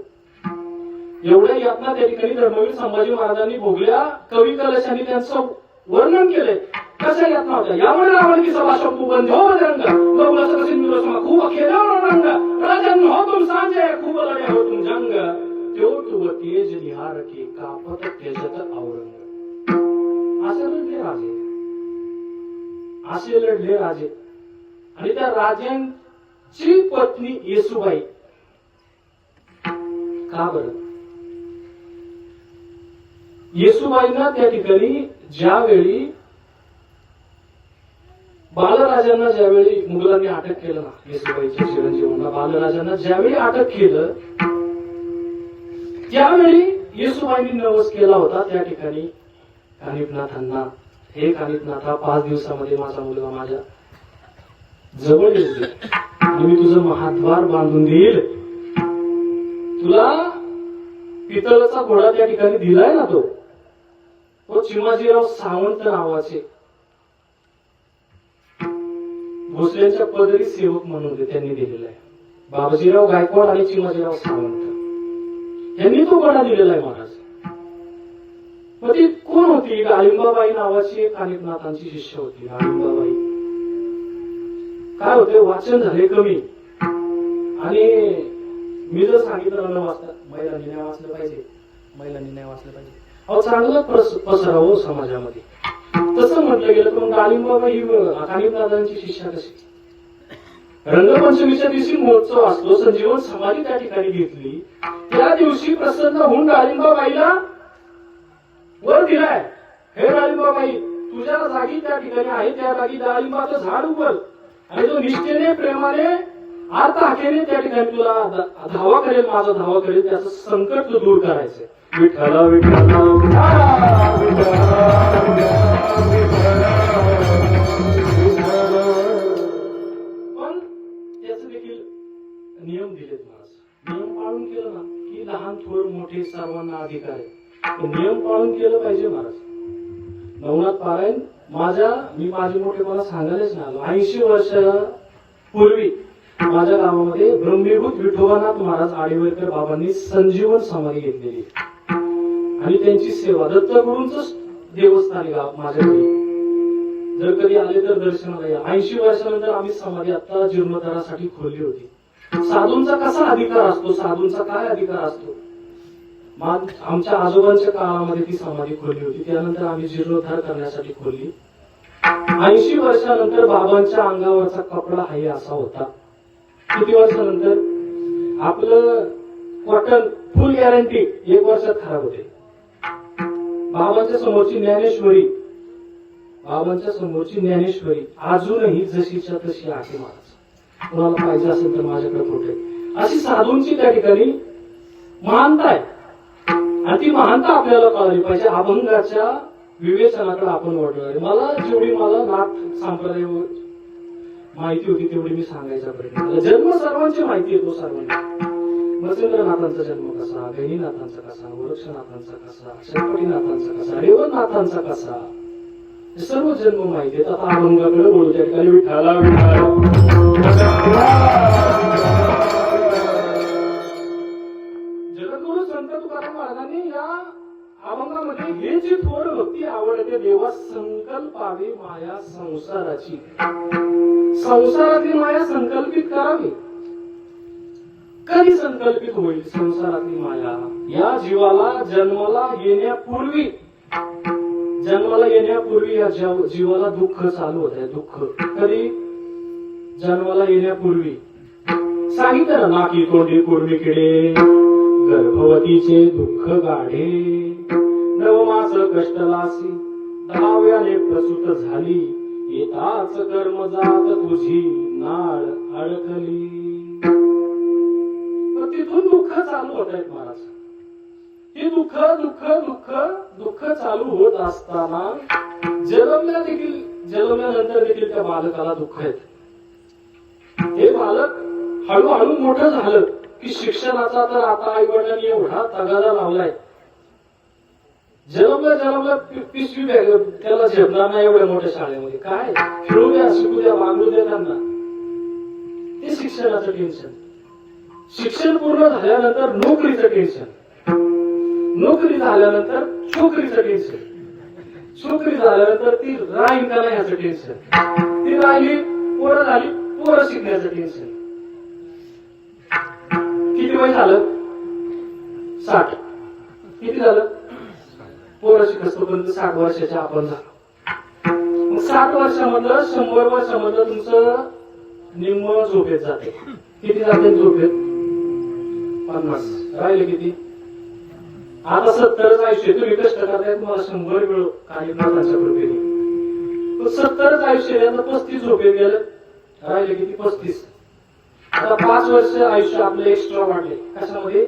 A: एवढ्या यातना त्या ठिकाणी धर्मवीर संभाजी महाराजांनी भोगल्या. कवी कलशांनी त्यांचं वर्णन केलंय. कशा यातना होत्या? यामुळे रावण की सभा शंभू बंद हो बजरंग, बबुलाचं कसे मिरसमा खूप खेळा रंग, राजन हो तुम सांजे खूप लढे हो तुम जंग, त्यो तेज निहार के कापत तेजत औरंग. असे लढले राजे, असे लढले राजे. आणि त्या राजांची पत्नी येसूबाई. का बरं? येसूबाईंना त्या ठिकाणी ज्यावेळी बालराजांना ज्यावेळी मुघलांनी अटक केलं ना, येसूबाईच्या चिरंजीवांना बालराजांना ज्यावेळी अटक केलं त्यावेळी येसूबाईंनी नवस केला होता त्या ठिकाणी कानिफनाथांना, हे कानिफनाथा 5 दिवसामध्ये माझा मुलगा माझ्या जवळ येईल आणि मी तुझं महाद्वार बांधून देईल. तुला पितळाचा घोडा त्या ठिकाणी दिलाय ना, तो चिमाजीराव सावंत नावाचे भोसल्यांच्या पदरी सेवक म्हणून त्यांनी दिलेला आहे. बाबाजीराव गायकवाड आणि चिमाजीराव सावंत यांनी तो घोडा दिलेला आहे महाराज. मग ती कोण होती? गाळिंबाबाई नावाची एक कानिफनाथांची शिष्य होती. गाळिंबाबाई. काय होते, वाचन झाले कमी आणि मी जर सांगितलं न वाचता, महिलांनी नाही वाचलं पाहिजे, महिलांनी नाही वाचलं पाहिजे, अहो चांगलं पसरावं समाजामध्ये, तसं म्हटलं गेलं तर मग गाळिंबाबाई ही कानिफनाथांची शिष्या कशी? रंगपंचमीच्या दिवशी महोत्सव असतो, संजीवन समाधी त्या ठिकाणी घेतली. त्या दिवशी प्रसन्न होऊन गाळिंबाबाईला वर दिलाय, हे गाळिंबाबाई तुझ्या जागी त्या ठिकाणी आहे त्या जागी डाळिंबाचं झाड उगल आणि जो निष्ठेने प्रेमाने अर्थ हाकेने त्या ठिकाणी तुला धावा करेल, माझा धावा करेल, त्याचं संकट तू दूर करायचंय. विठ्ठला विठ्ठला पण त्याचं देखील नियम दिलेत महाराज. नियम पाळून केलं ना की लहान थोर मोठे सर्वांना अधिकार आहे. नियम पाळून केलं पाहिजे महाराज. नवनाथ पारायण मी माझे मोठेपणा सांगायलाच नाही आलो. 80 वर्षापूर्वी माझ्या गावामध्ये ब्रह्मीभूत विठोबानाथ महाराज आडिवरकर बाबांनी संजीवन समाधी घेतलेली आणि त्यांची सेवा दत्तगुरूंच देवस्थानी गाव माझ्या घरी. जर कधी आले तर दर्शनाला या. 80 वर्षानंतर आम्ही समाधी आता जीर्णोद्धारासाठी खोलली होती. साधूंचा कसा अधिकार असतो, साधूंचा काय अधिकार असतो, आमच्या आजोबांच्या काळामध्ये ती समाधी खोलली होती. त्यानंतर आम्ही जीर्णोद्धार करण्यासाठी खोलली. 80 वर्षानंतर बाबांच्या अंगावरचा कपडा हाही असा होता. किती वर्षानंतर आपलं कॉटन फुल गॅरंटी 1 वर्षात खराब होते. बाबांच्या समोरची ज्ञानेश्वरी अजूनही जशीच्या तशी आहे महाराज. कोणाला पाहिजे असेल तर माझ्याकडे फोटो आहे. अशी साधूंची त्या ठिकाणी महानता आहे आणि ती महानता आपल्याला कळाली पाहिजे. अभंगाच्या विवेचनाकडे आपण वळलो. मला नाथ संप्रदाय माहिती होती तेवढी मी सांगायचा प्रयत्न केला. जन्म सर्वांची माहिती येतो सर्वांना. मच्छिंद्रनाथांचा जन्म कसा, गहिनीनाथांचा कसा, वृक्षनाथांचा कसा, शंकरीनाथांचा कसा, रेवणनाथांचा कसा, हे सर्व जन्म माहिती आहेत. आता अभंगाकडे बोलू. त्या ठिकाणी विठ्ठला जगद्गुरु संत तुकाराम महाराजांनी या अभंगामध्ये हे जी थोड भक्ती आवडते, देवा संकल्पावी माया संसाराची, संसारातली माया संकल्पित करावी. कधी संकल्पित होईल संसारातली माया? या जीवाला जन्माला येण्यापूर्वी या जीवाला दुःख चालू होत आहे. दुःख कधी? जन्माला येण्यापूर्वी. सांगितलं ना, नाकी तोंडी कुर्मी किडे, गर्भवतीचे दुःख गाढे, 9 मास कष्टलासी, 10व्याने प्रसूत झाली, येताच कर्मजात तुझी नाळ अडकली. तिथून दुःख चालू होत आहेत महाराज. हे दुःख चालू होत असताना जन्मल्यानंतर देखील त्या बालकाला दुःख आहेत. हे बालक हळूहळू मोठं झालं की शिक्षणाचा तर आता आई वडिलांनी एवढा तगादा लावलाय. जन्मल्या पिशवी त्याला झेपणार नाही एवढ्या मोठ्या शाळेमध्ये. काय खेळू द्या, शिकू द्या, वागू द्या त्यांना. शिक्षणाचं टेन्शन, शिक्षण पूर्ण झाल्यानंतर नोकरीचं टेन्शन, नोकरी झाल्यानंतर छोकरीचं टेन्शन, छोकरी झाल्यानंतर ती राहील का नाही ह्याचं टेन्शन, ती राहिली पोरं झाली पोरं शिकण्याचं टेन्शन. किती वय झालं? 60. किती झालं? पोरं शिकस्तोपर्यंत 60 वर्षाच्या आपण झालो. मग 60 वर्षामधलं 100 वर्षामधलं तुमचं निम्म झोपेत जाते. किती जाते झोपेत? 50. राहिले किती? आता 70च आयुष्य. तुम्ही कष्ट करताय, तुम्हाला 100 वेळ काही मातांच्या कृपेने 70च आयुष्य. आता 35 झोपेत गेलं. राहिले किती? 35. आता 5 वर्ष आयुष्य आपलं एक्स्ट्रा वाढले. कशामध्ये?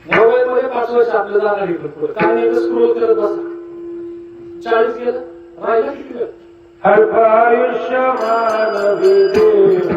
A: मोबाईल मध्ये 5 वर्ष आपलं जाणार इकडे. काय नाही तर स्क्रोल करत बसा. 40 गेलं. राहिला किती वेळ? अल्पायुष्यमान विदेह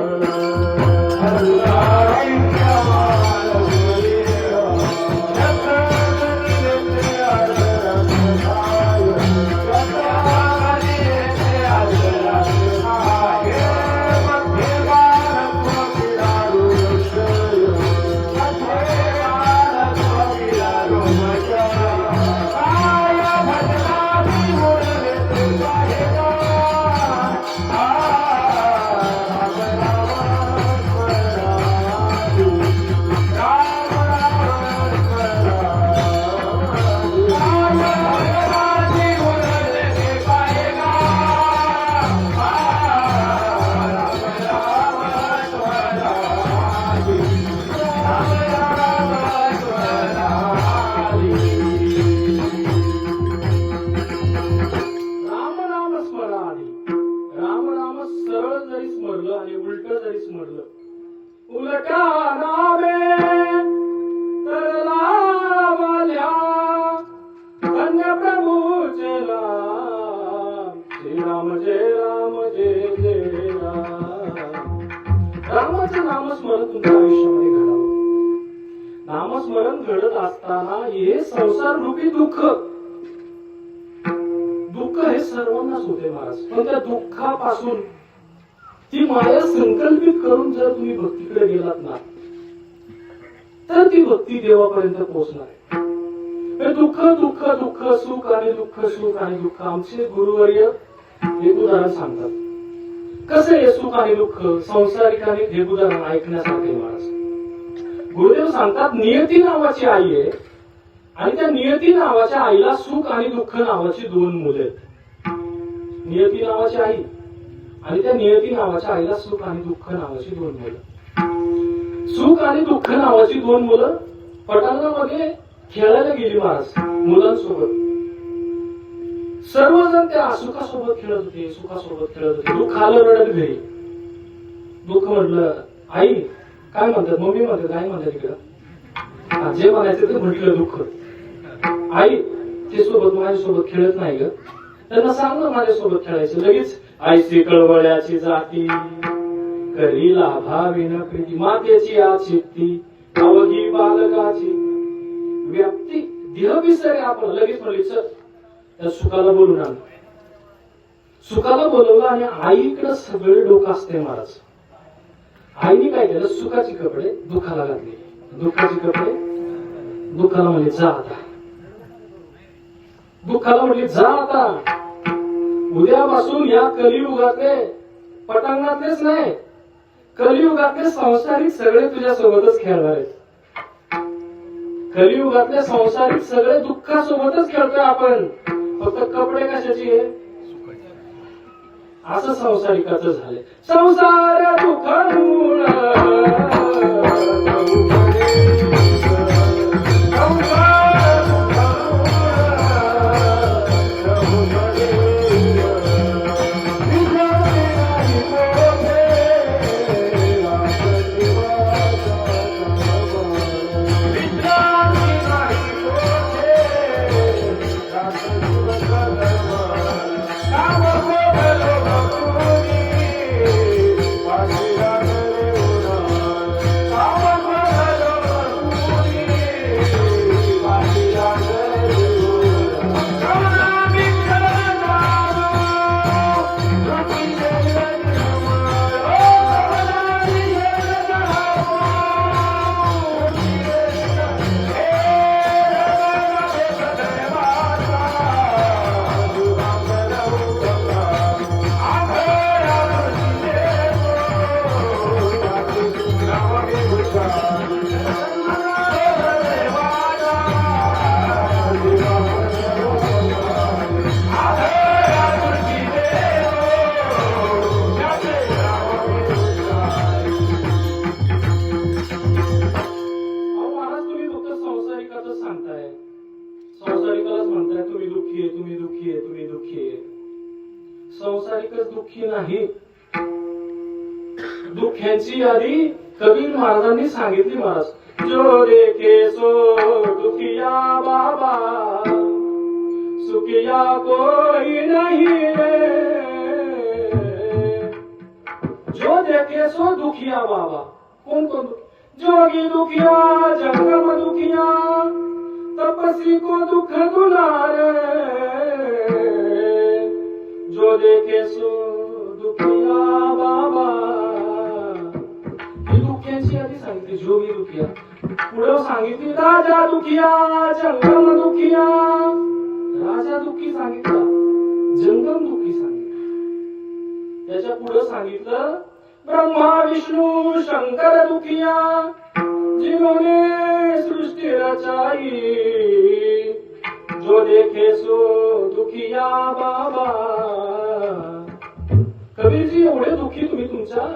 A: रामाचं नामस्मरण तुमच्या आयुष्यामध्ये घडावं. नामस्मरण घडत असताना हे संसार रूपी दुःख हे सर्वांनाच होते महाराज. पण त्या दुःखापासून ती माया संकल्पित करून जर तुम्ही भक्तीकडे गेलात ना, तर ती भक्ती देवापर्यंत पोहोचणार आहे. दुःख दुःख दुःख सुख आणि दुःख सुख आणि दुःख. आमचे गुरुवर्य एक उदाहरण सांगतात. कसं आहे सुख आणि दुःख संसारिकाने हे उदाहरण ऐकण्यासारखे महाराज. गुरुदेव सांगतात नियती नावाची आई आहे आणि त्या नियती नावाच्या आईला सुख आणि दुःख नावाची 2 मुलं आहेत. नियती नावाची आई आणि त्या नियती नावाच्या आईला सुख आणि दुःख नावाची 2 मुलं. सुख आणि दुःख नावाची 2 मुलं पटांगणामध्ये खेळायला गेली महाराज मुलांसोबत. सर्वजण त्या सुखासोबत खेळत होते, सुखासोबत खेळत होते. दुःख आलं रडत घरी. दुःख म्हटलं आई काय म्हणतात, मम्मी म्हणतात, आई म्हणतात इकडं जे म्हणायचं ते म्हटलं दुःख. आई ते सोबत माझ्यासोबत खेळत नाही ग, त्यांना सांग ना माझ्यासोबत खेळायचं. लगेच आईची कळवळ्याची जाती करीला भाविन प्रीती मातेची आचित्ती अवघी बालकाची व्याप्ती देह विसरे. आपण लगेच म्हणले सर त्या सुखाला बोलून आण. सुखाला बोलवलं आणि आईकडे सगळे डोकं असते महाराज. आईने काय केलं, सुखाचे कपडे दुःखाला घातले, दुःखाचे कपडे दुःखाला म्हणले जा आता. दुःखाला म्हणले जा आता. उद्यापासून या कलियुगातले पटांगणातलेच नाही, कलियुगातले संसारिक सगळे तुझ्या सोबतच खेळणार आहेत. कलियुगातले संसारिक सगळे दुःखासोबतच खेळतोय आपण. फक्त कपडे कशाची आहे? असं संसारिकाचं झालंय. संसार दुःख मूळ नाही. दुःख्यांची यादी कबीर महाराजांनी सांगितली. महाराज, जो देखे सो दुखिया बाबा, सुखिया कोई नहीं रे. जो देखे सो दुखिया बाबा. कोण कोण? जोगी दुखिया, जंगम दुखिया, तपस्वी को दुख दुलार. जो देखे सो दुखिया बाबा. ही दुःख्यांची यादी सांगितली. जोगी दुखिया, पुढं सांगितली राजा दुखिया, जंगम दुखिया. राजा दुःखी सांगितला, जंगम दुःखी सांगितलं. त्याच्या पुढं सांगितलं ब्रह्मा विष्णू शंकर दुखिया, जिन्होंने सृष्टि रचाई. जो देखे सो दुखिया बाबा. कबीरजी, एवढे दुःखी तुम्ही तुमच्या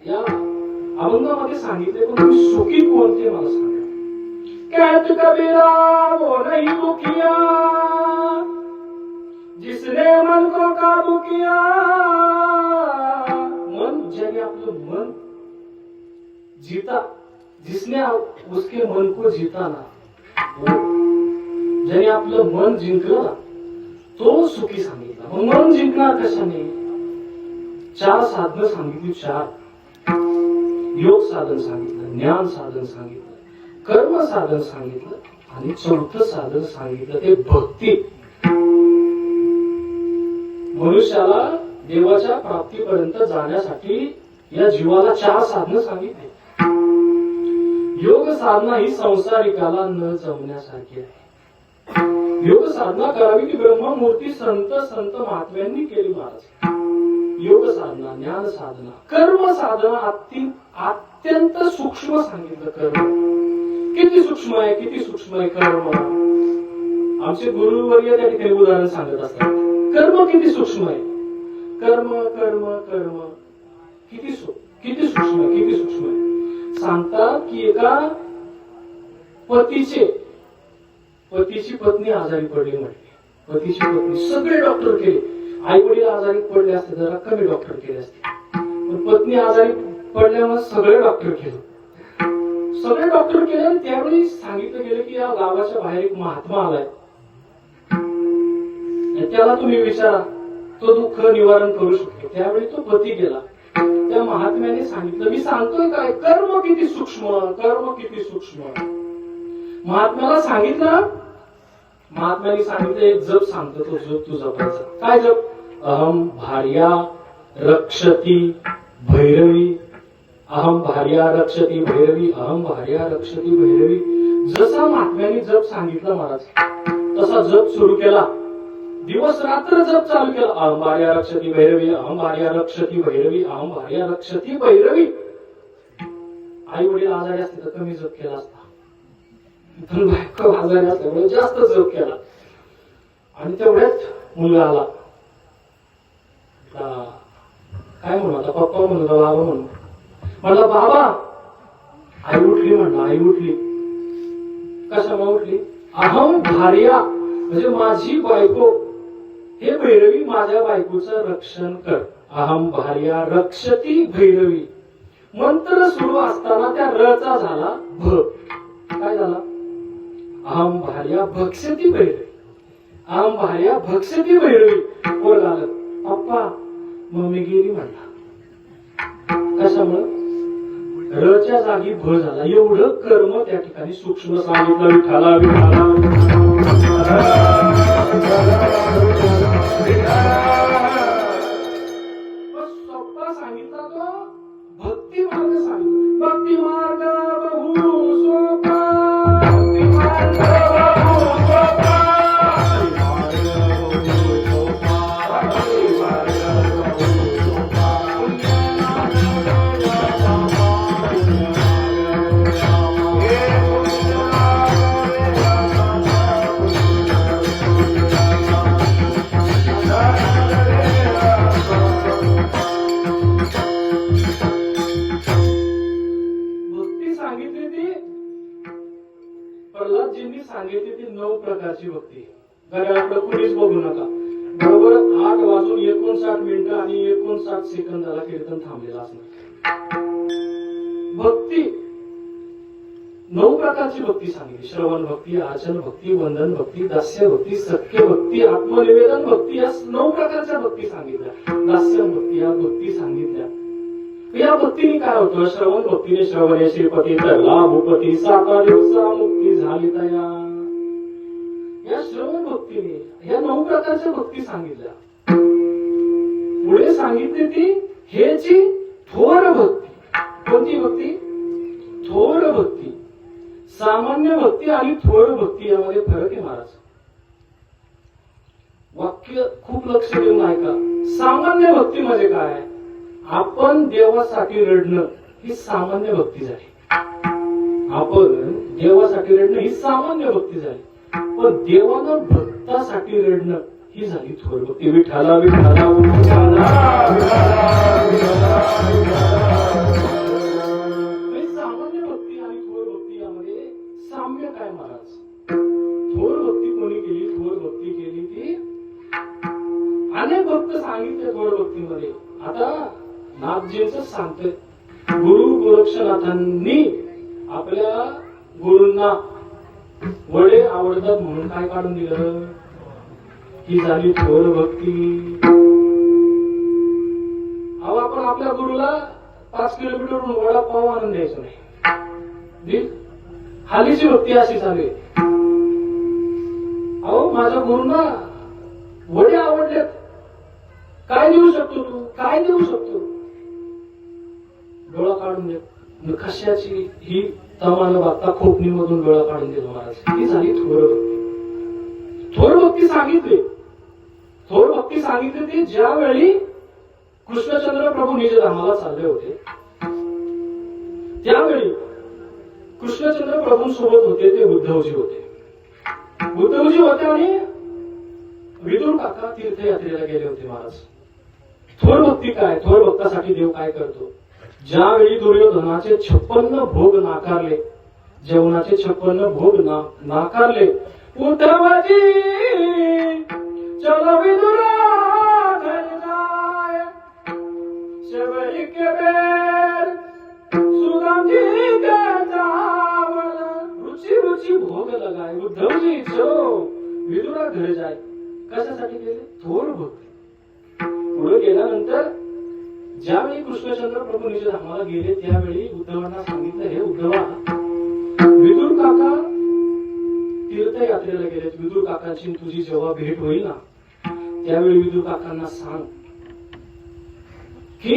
A: या अभंगामध्ये सांगितले, पण तुम्ही सुखी कोणते मला सांगा. कहत कबीरा वो नहीं दुखिया, जिसने मन को काबू किया. मन, ज्याने आपलं मन जीता, जिसने उसके मन को जीता ना, ज्याने आपलं मन जिंकलं ना, तो सुखी सांगितला. मग मन जिंकणार कशाने? 4 साधनं सांगितली. 4 योग साधन सांगितलं, ज्ञान साधन सांगितलं, कर्म साधन सांगितलं, आणि 4थं साधन सांगितलं ते भक्ती. मनुष्याला देवाच्या प्राप्तीपर्यंत जाण्यासाठी या जीवाला 4 साधनं सांगितली. योग साधना ही संसारिकाला न जमण्यासारखी आहे. योग साधना करावी ती ब्रह्ममूर्ती संत महात्म्यांनी केली. महाराज, योग साधना, ज्ञान साधना, कर्म साधना अत्यंत सूक्ष्म सांगितलं. कर्म किती सूक्ष्म आहे, किती सूक्ष्म आहे कर्म. आमचे गुरुवर्य त्या ठिकाणी उदाहरण सांगत असतात. कर्म किती सूक्ष्म आहे. कर्म कर्म कर्म किती सूक्ष्म आहे, किती सूक्ष्म आहे. सांगतात की एका पतीची पत्नी आजारी पडली म्हटली. पतीची पत्नी, सगळे डॉक्टर केले. आई वडील आजारी पडले असते जरा कमी डॉक्टर केले असते, पण पत्नी आजारी पडल्यामुळे सगळे डॉक्टर केले. सगळे डॉक्टर केले आणि त्यावेळी सांगितलं गेलं की या गावाच्या बाहेर एक महात्मा आलाय, त्याला तुम्ही विचारा, तो दुःख निवारण करू शकतो. त्यावेळी तो पती गेला. त्या महात्म्याने सांगितलं, मी सांगतोय काय, कर्म किती सूक्ष्म, कर्म किती सूक्ष्म. महात्म्याला सांगितलं, महात्म्याने सांगितलं एक जप सांगतो, तो जप तू जपायचा. काय जप? अहम भार्या रक्षती भैरवी, अहम भार्या रक्षती भैरवी, अहम भार्या रक्षती भैरवी. जसा महात्म्याने जप सांगितलं महाराज, तसा जप सुरू केला. दिवस रात्र जप चालू केला. अहम भार्या रक्षती भैरवी, अहम भार्या रक्षती भैरवी, अहम भार्या रक्षती भैरवी. आई वडील आजारी असते तर कमी जप केला असता, पण बायको आजारी असल्यामुळे जास्त जप केला. आणि तेवढ्यात मुलगा आला. काय म्हणू आता, पप्पा म्हणू का बाबा म्हणू? म्हणला बाबा. आई उठली. म्हणला आई उठली. कशामुळे उठली? अहम भार्या म्हणजे माझी बायको, हे भैरवी माझ्या बायकोचं रक्षण कर. अहम भार्या रक्षती भैरवी. मंत्र सुरू असताना त्या रचा झाला भ. काय झाला? अहम भार्या भक्षती भैरवी, अहम भार्या भक्षती भैरवी. वर झालं. पप्पा मम्मी गेली म्हणला. कशामुळं? रच्या जागी भ झाला. एवढं कर्म त्या ठिकाणी सूक्ष्म सांगितलं. विठाला विठाला सोपा सांगितला तो भक्ती मार्ग सांगितला. भक्ती मार्ग बहु सोपा, भक्ती मार्ग बहु सोपा, प्रल्हादजींनी सांगितली ती 9 प्रकारची भक्ती. घराकडे कुणीच बघू नका. बरोबर 8:59 आणि 59 सेकंदाला कीर्तन थांबलेलं असणार. भक्ती 9 प्रकारची भक्ती सांगितली. श्रवण भक्ती, आचरण भक्ती, वंदन भक्ती, दास्य भक्ती, सख्य भक्ती, आत्मनिवेदन भक्ती, या 9 प्रकारच्या भक्ती सांगितल्या. दास्य भक्ती या भक्ती सांगितल्या. या भक्तीने काय होतं? श्रवण भक्तीने श्रवणे श्रीपती तरला भूपती, 7 दिवसा मुक्ती झाली तया. या श्रवण भक्तीने या 9 प्रकारच्या भक्ती सांगितल्या. पुढे सांगितली ती हेची थोर भक्ती. कोणती भक्ती? थोर भक्ती. सामान्य भक्ती आणि थोर भक्ती यामध्ये फरक आहे महाराज. वाक्य खूप लक्ष देऊन ऐका. सामान्य भक्ती म्हणजे काय? आपण देवासाठी रडणं ही सामान्य भक्ती झाली. आपण देवासाठी रडणं ही सामान्य भक्ती झाली. पण देवानं भक्तासाठी रडणं ही झाली थोर भक्ती. विठ्ठला विठ्ठला विठ्ठला. सामान्य भक्ती आणि थोर भक्ती यामध्ये साम्य काय महाराज? थोर भक्ती कोणी केली? थोर भक्ती केली ती अनेक भक्त सांगितले थोर भक्तीमध्ये. आता नाथजींच सांगतोय, गुरु गोरक्षनाथांनी आपल्या गुरूंना वडे आवडतात म्हणून काय काढून दिलं? ही झाली थोर भक्ती. अहो आपण आपल्या गुरुला 5 किलोमीटरवरून वडापाव आणून द्यायचो नाही. हालीची भक्ती अशी झाली. अहो माझ्या गुरुंना वडे आवडलेत, काय देऊ शकतो तू? काय देऊ शकतो? डोळा काढून दे. कशाची ही तमानं बघता खोपणीमधून डोळा काढून देतो महाराज. ही झाली थोर भक्ती. थोर भक्ती सांगितली. थोर भक्ती सांगितली ती ज्यावेळी कृष्णचंद्र प्रभू निजधामाला चालले होते, त्यावेळी कृष्णचंद्र प्रभूंसोबत होते ते उद्धवजी होते. उद्धवजी होते आणि विदुर काका तीर्थयात्रेला गेले होते महाराज. थोर भक्ती काय? थोर भक्तासाठी देव काय करतो? ज्यावेळी दुर्योधनाचे 56 भोग नाकारले, जेवणाचे 56 भोग नाकारले, उद्धवजी चलो विदुरा घरी जाय, शेवरी के बेर सुदामजी के जावल, रुची रुची भोग लगाय. उद्धवजी चलो विदुरा घरी जाय. कशासाठी गेले? थोर भक्ती. पुढे गेल्यानंतर ज्यावेळी कृष्णचंद्र प्रभू निजधामाला गेले त्यावेळी उद्धवांना सांगितलं, हे उद्धवा, विदुर काका तीर्थयात्रेला गेलेत. विदुर काकांची तुझी जेव्हा भेट होईल ना, त्यावेळी विदुर काकांना सांग की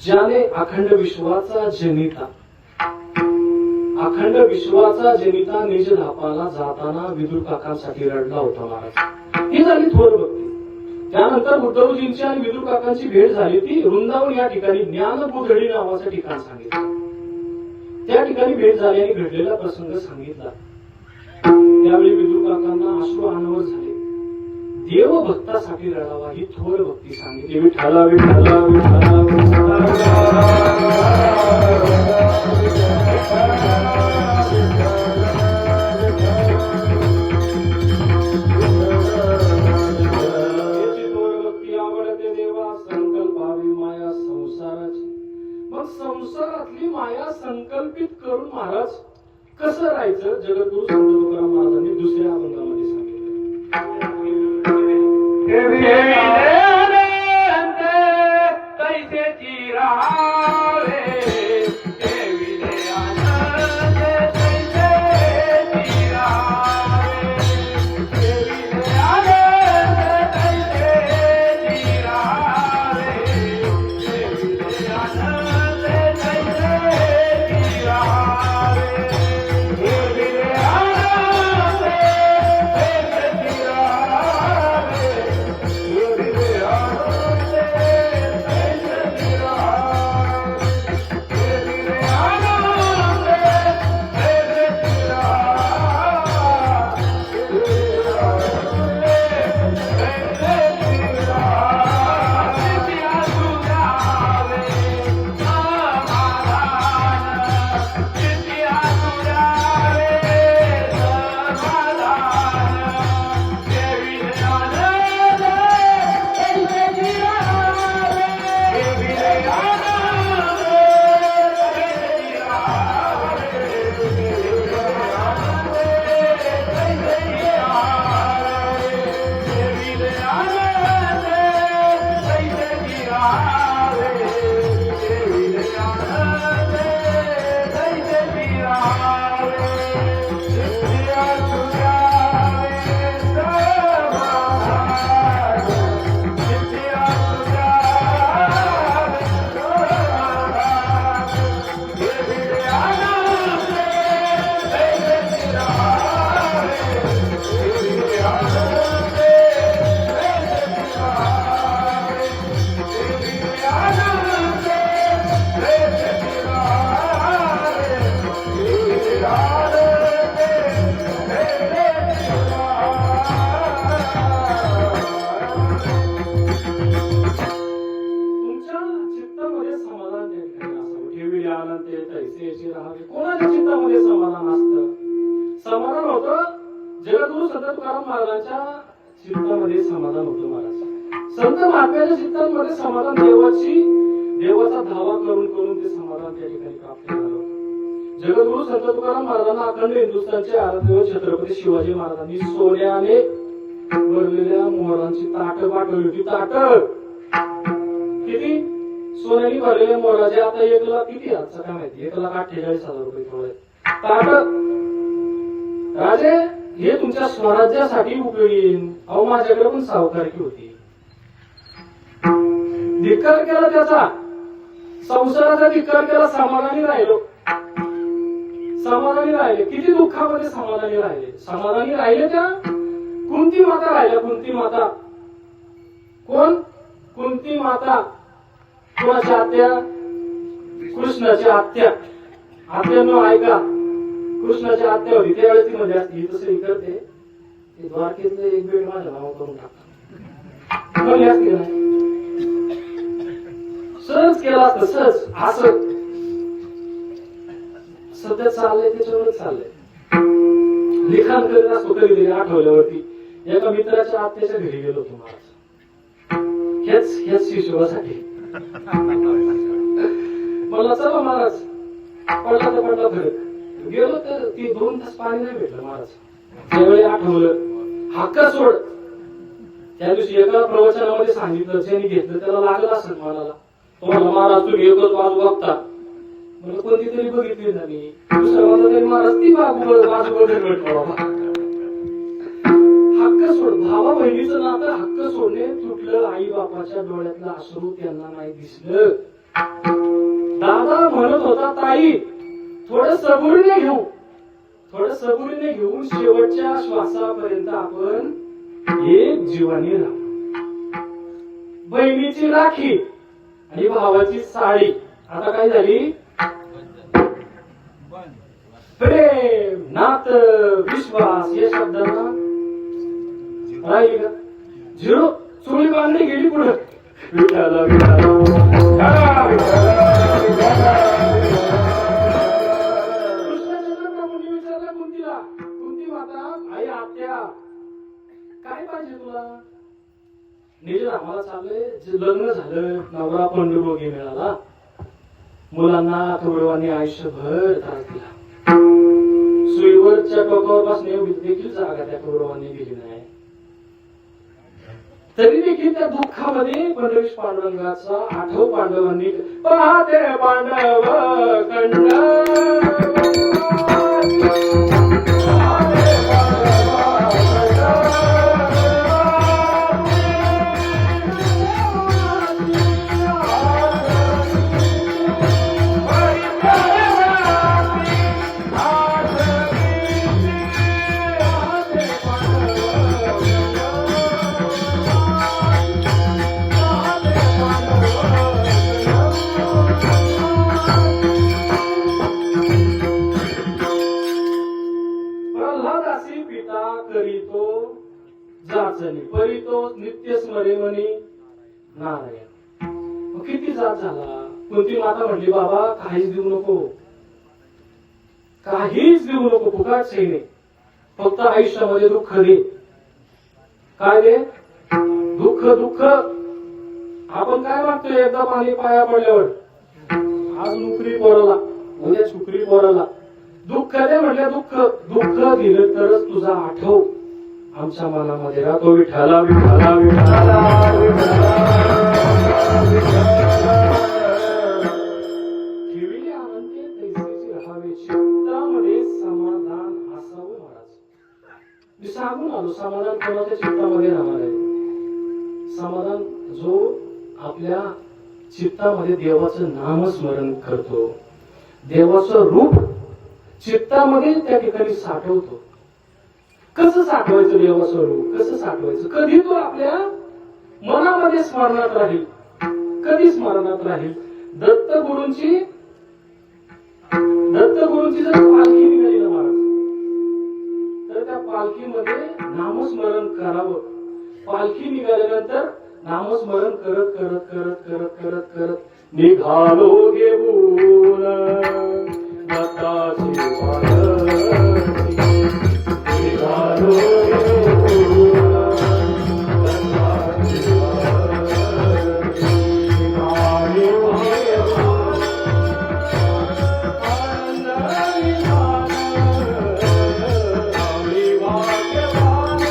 A: ज्याने अखंड विश्वाचा जनिता निजधामाला जाताना विदुर काकांसाठी रडला होता महाराज. ही झाली थोर भक्ती. त्यानंतर उद्धवजींची आणि विदुर काकांची भेट झाली. ती वृंदावन या ठिकाणी ज्ञानबोधडी नावाचं ठिकाण सांगितलं. त्या ठिकाणी भेट झाली आणि घडलेला प्रसंग सांगितला. त्यावेळी विदुर काकांना अश्रू अनावर झाले. देव भक्तासाठी रडावा ही थोर भक्ती सांगितली. विठ्ठला विठ्ठला विठ्ठला संसारातली माया संकल्पित करून महाराज कसं राहायचं? जगद्गुरु संत तुकाराम महाराजांनी दुसऱ्या अभंगामध्ये सांगितलं. अनंत तैसेची राहावे. कोणाच्या चित्तामध्ये समाधान असतं? समाधान होतं जगद्गुरु संत तुकाराम महाराजांच्या चित्तामध्ये समाधान होतं. महाराज संत महात्म्याच्या चित्तांमध्ये समाधान देवाचा धावा करून करून ते समाधान त्या ठिकाणी प्राप्त झालं होतं. जगद्गुरु संत तुकाराम महाराजांना अखंड हिंदुस्थानचे आराध्य छत्रपती शिवाजी महाराजांनी सोन्याने भरलेल्या मोहरांची ताट पाठवली होती. ताट किती? सोन्याने भरलेल्या मोहराचे आता 1,00,000 किती आजचा काय माहिती, 1,48,000 रुपये थोडे ताट. राजे हे तुमच्या स्वराज्यासाठी उपयोगी येईल. अहो माझ्याकडे पण सावकारकी होती, धिक्कार केला त्याचा, संसाराचा धिक्कार केला, समाधानी राहिलो. समाधानी राहिले, किती दुःखामध्ये समाधानी राहिले. समाधानी राहिले त्या कुंती माता राहिल्या. कुंती माता कोण? कुंती माता कोणाच्या आत्या? कृष्णाची आत्या. आत्यानं ऐका, कृष्णाची आत्या होती त्यावेळेस ती मध्ये असते. तसं करते ते द्वारकेतले एक बेड माझ्या नाव करून टाकतात. म्हणली असते ना, सहज केला असतं, सहज असं सध्या चाललंय त्याच्यावरच चाललंय. लिखाण करीत असतो कधीतरी आठवल्यावरती. एका मित्राच्या आत्याच्या घरी गेलो होतो महाराज, ह्याच शिशुवासाठी. मला चला महाराज, पडला तर पडला फरक. गेलो तर ती 2 तास पाणी नाही भेटलं महाराज. त्यावेळी आठवलं, हक्क सोड. त्या दिवशी एका प्रवचनामध्ये सांगितलं, ज्यांनी घेतलं त्याला लागलं असेल मनाला. तुम्हाला महाराज तुम्ही एकच बाजू बघता. मला कोणती तरी बघितली ना मी, दुसऱ्या माझा तरी महाराज ती बाजू बाबा. हक्क सोड. भावा बहिणीचं नातं हक्क सोडणे तुटलं. आई बापाच्या डोळ्यातलं अश्रू त्यांना नाही दिसलं. दादा म्हणत होता, ताई थोडं सबुरीने घेऊ, थोडं सबुरीने घेऊन शेवटच्या श्वासापर्यंत आपण एक जीवानी राहू. बहिणीची राखी आणि भावाची साडी. आता काय झाली? प्रेम, नात, विश्वास या शब्दांना राहिली का? झिरो. चोळी बांधली गेली पुढे. विठाला विठाला कुंती माता, आई आत्या काय पाहिजे तुला? निज आम्हाला चाललंय, लग्न झालं, नवरा पंडुरोगी मिळाला, मुलांना कौरवांनी आयुष्यभर त्रास दिला. सुईवरच्या टोकावर बसणे एवढी देखील जागा त्या कौरवांनी दिली नाही. तरी देखील त्या दुःखामध्ये पंढरीश पांडुरंगाचा आठव पांडवांनी. पाहते पांडव कंड परितो नित्य स्मरे म्हणे नारायण. किती जात झाला. कुंती माता म्हणली, बाबा काहीच देऊ नको, काहीच देऊ नको, फुकाट सैने, फक्त आयुष्यामध्ये दुःख दे. काय दे? दुःख. दुःख आपण काय मागतोय? एकदा पाणी पाया पडल्यावर, आज नोकरी पोराला, उद्या छुकरी पोराला. दुःख दे म्हटलं. दुःख. दुःख दिलं तरच तुझा आठव आमच्या मनामध्ये राहतो. विठाला विठाला विठाला ठेविले आनंद तैसेची राहावे. चित्तामध्ये समाधान असावं. महाराज मी सांगून आलो, समाधान कोणाच्या चित्तामध्ये राहणार आहे? समाधान जो आपल्या चित्तामध्ये देवाचं नामस्मरण करतो, देवाचं रूप चित्तामध्ये त्या ठिकाणी साठवतो. कसं साठवायचं देवाचं रूप? कसं साठवायचं? कधी तो आपल्या मनामध्ये स्मरणात राहील. कधी स्मरणात राहील? दत्तगुरूंची जर पालखी निघाली ना महाराज, तर त्या पालखीमध्ये नामस्मरण करावं. पालखी निघाल्यानंतर नामस्मरण करत करत करत करत करत करत निघालो घेऊन दत्ताची वारसी. निघालो घेऊन दत्ताची वारसी. निघालो घेऊन आनंदाने आम्ही भाग्यवान.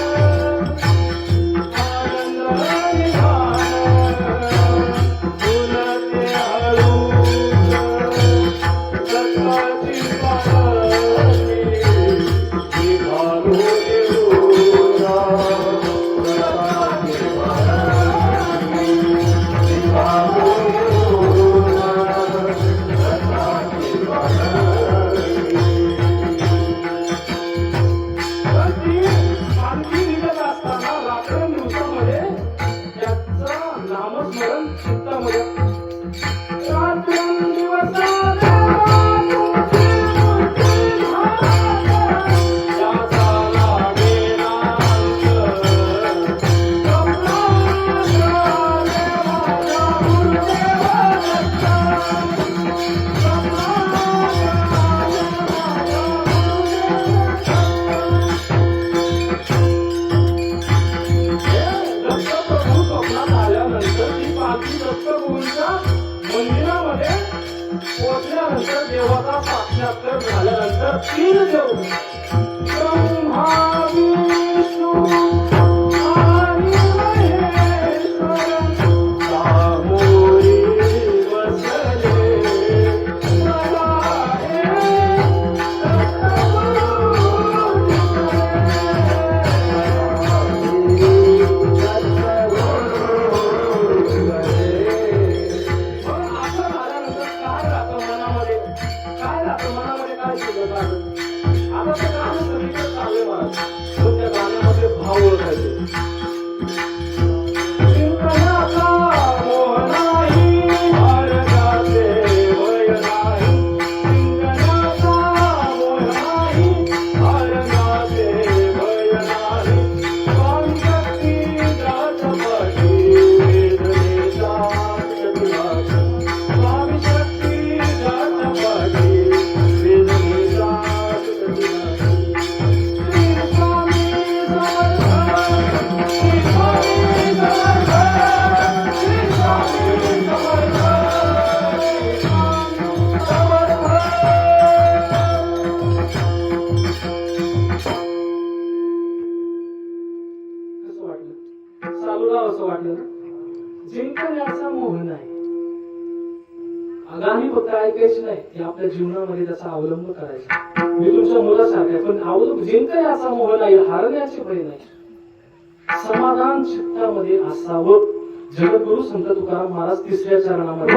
A: नामस्मरण चित्तामध्ये रात्रंदिवस मंदिरामध्ये पोहोचल्यानंतर देवाचा साक्षात्कार झाल्यानंतर 3 देव ब्रह्मा विष्णू आणि महेश्वर सामोरी बसले. मला हे मनामध्ये काय शिकत आहे. आता ते गाणं सगळीकडे चालू आहे मला, पण त्या गाण्यामध्ये भाव ओळखायचे. चिंतनाचा मोह नाही, मार्गाचे वय नाही. चिंतनाचा मोह नाही, मार्गाचे वय नाही. स्वामी शक्ती जात पाठी वेदनेचा शक्तिवाद. स्वामी शक्ती जात पाठी असं वाटलं जिंकण्याचा मोह नाही. गाणी फक्त ऐकायची नाही, हे आपल्या जीवनामध्ये त्याचा अवलंब करायचा. मी तुमच्या मुलासारखा आहे, पण अवलंब जिंकण्याचा मोह नाही, हारण्याचे भय नाही. समाधान चित्तामध्ये असावं. जगद्गुरु संत तुकाराम महाराज 3ऱ्या चरणामध्ये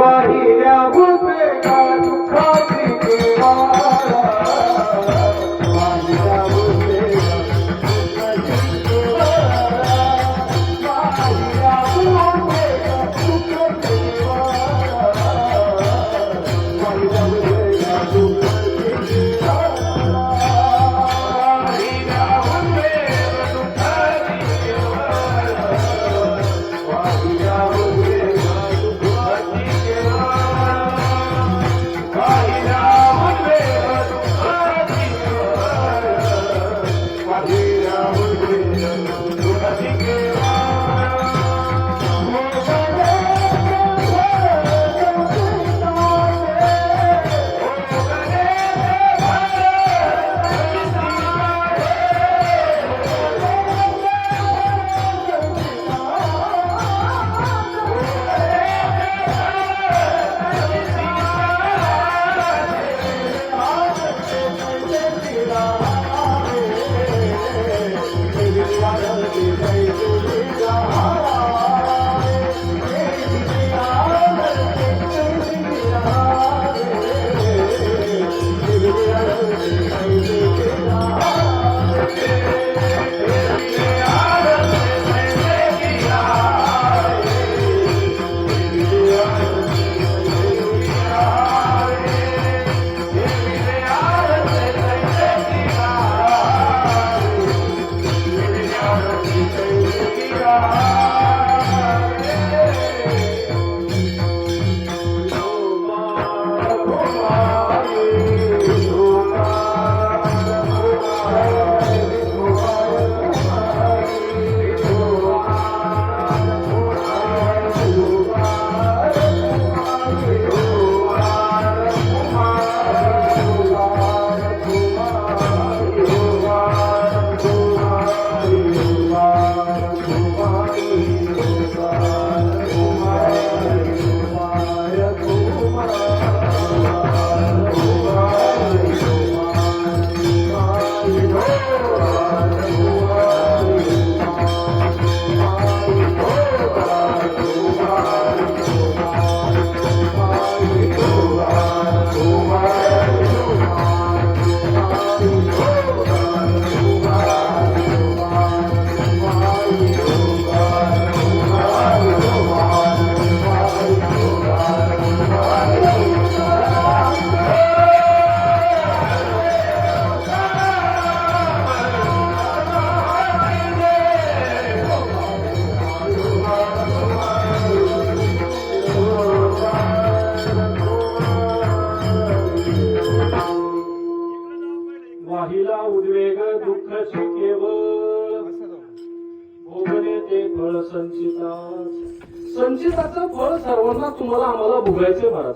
A: संचिताचं फळ सर्वांना तुम्हाला आम्हाला भोगायचंय महाराज.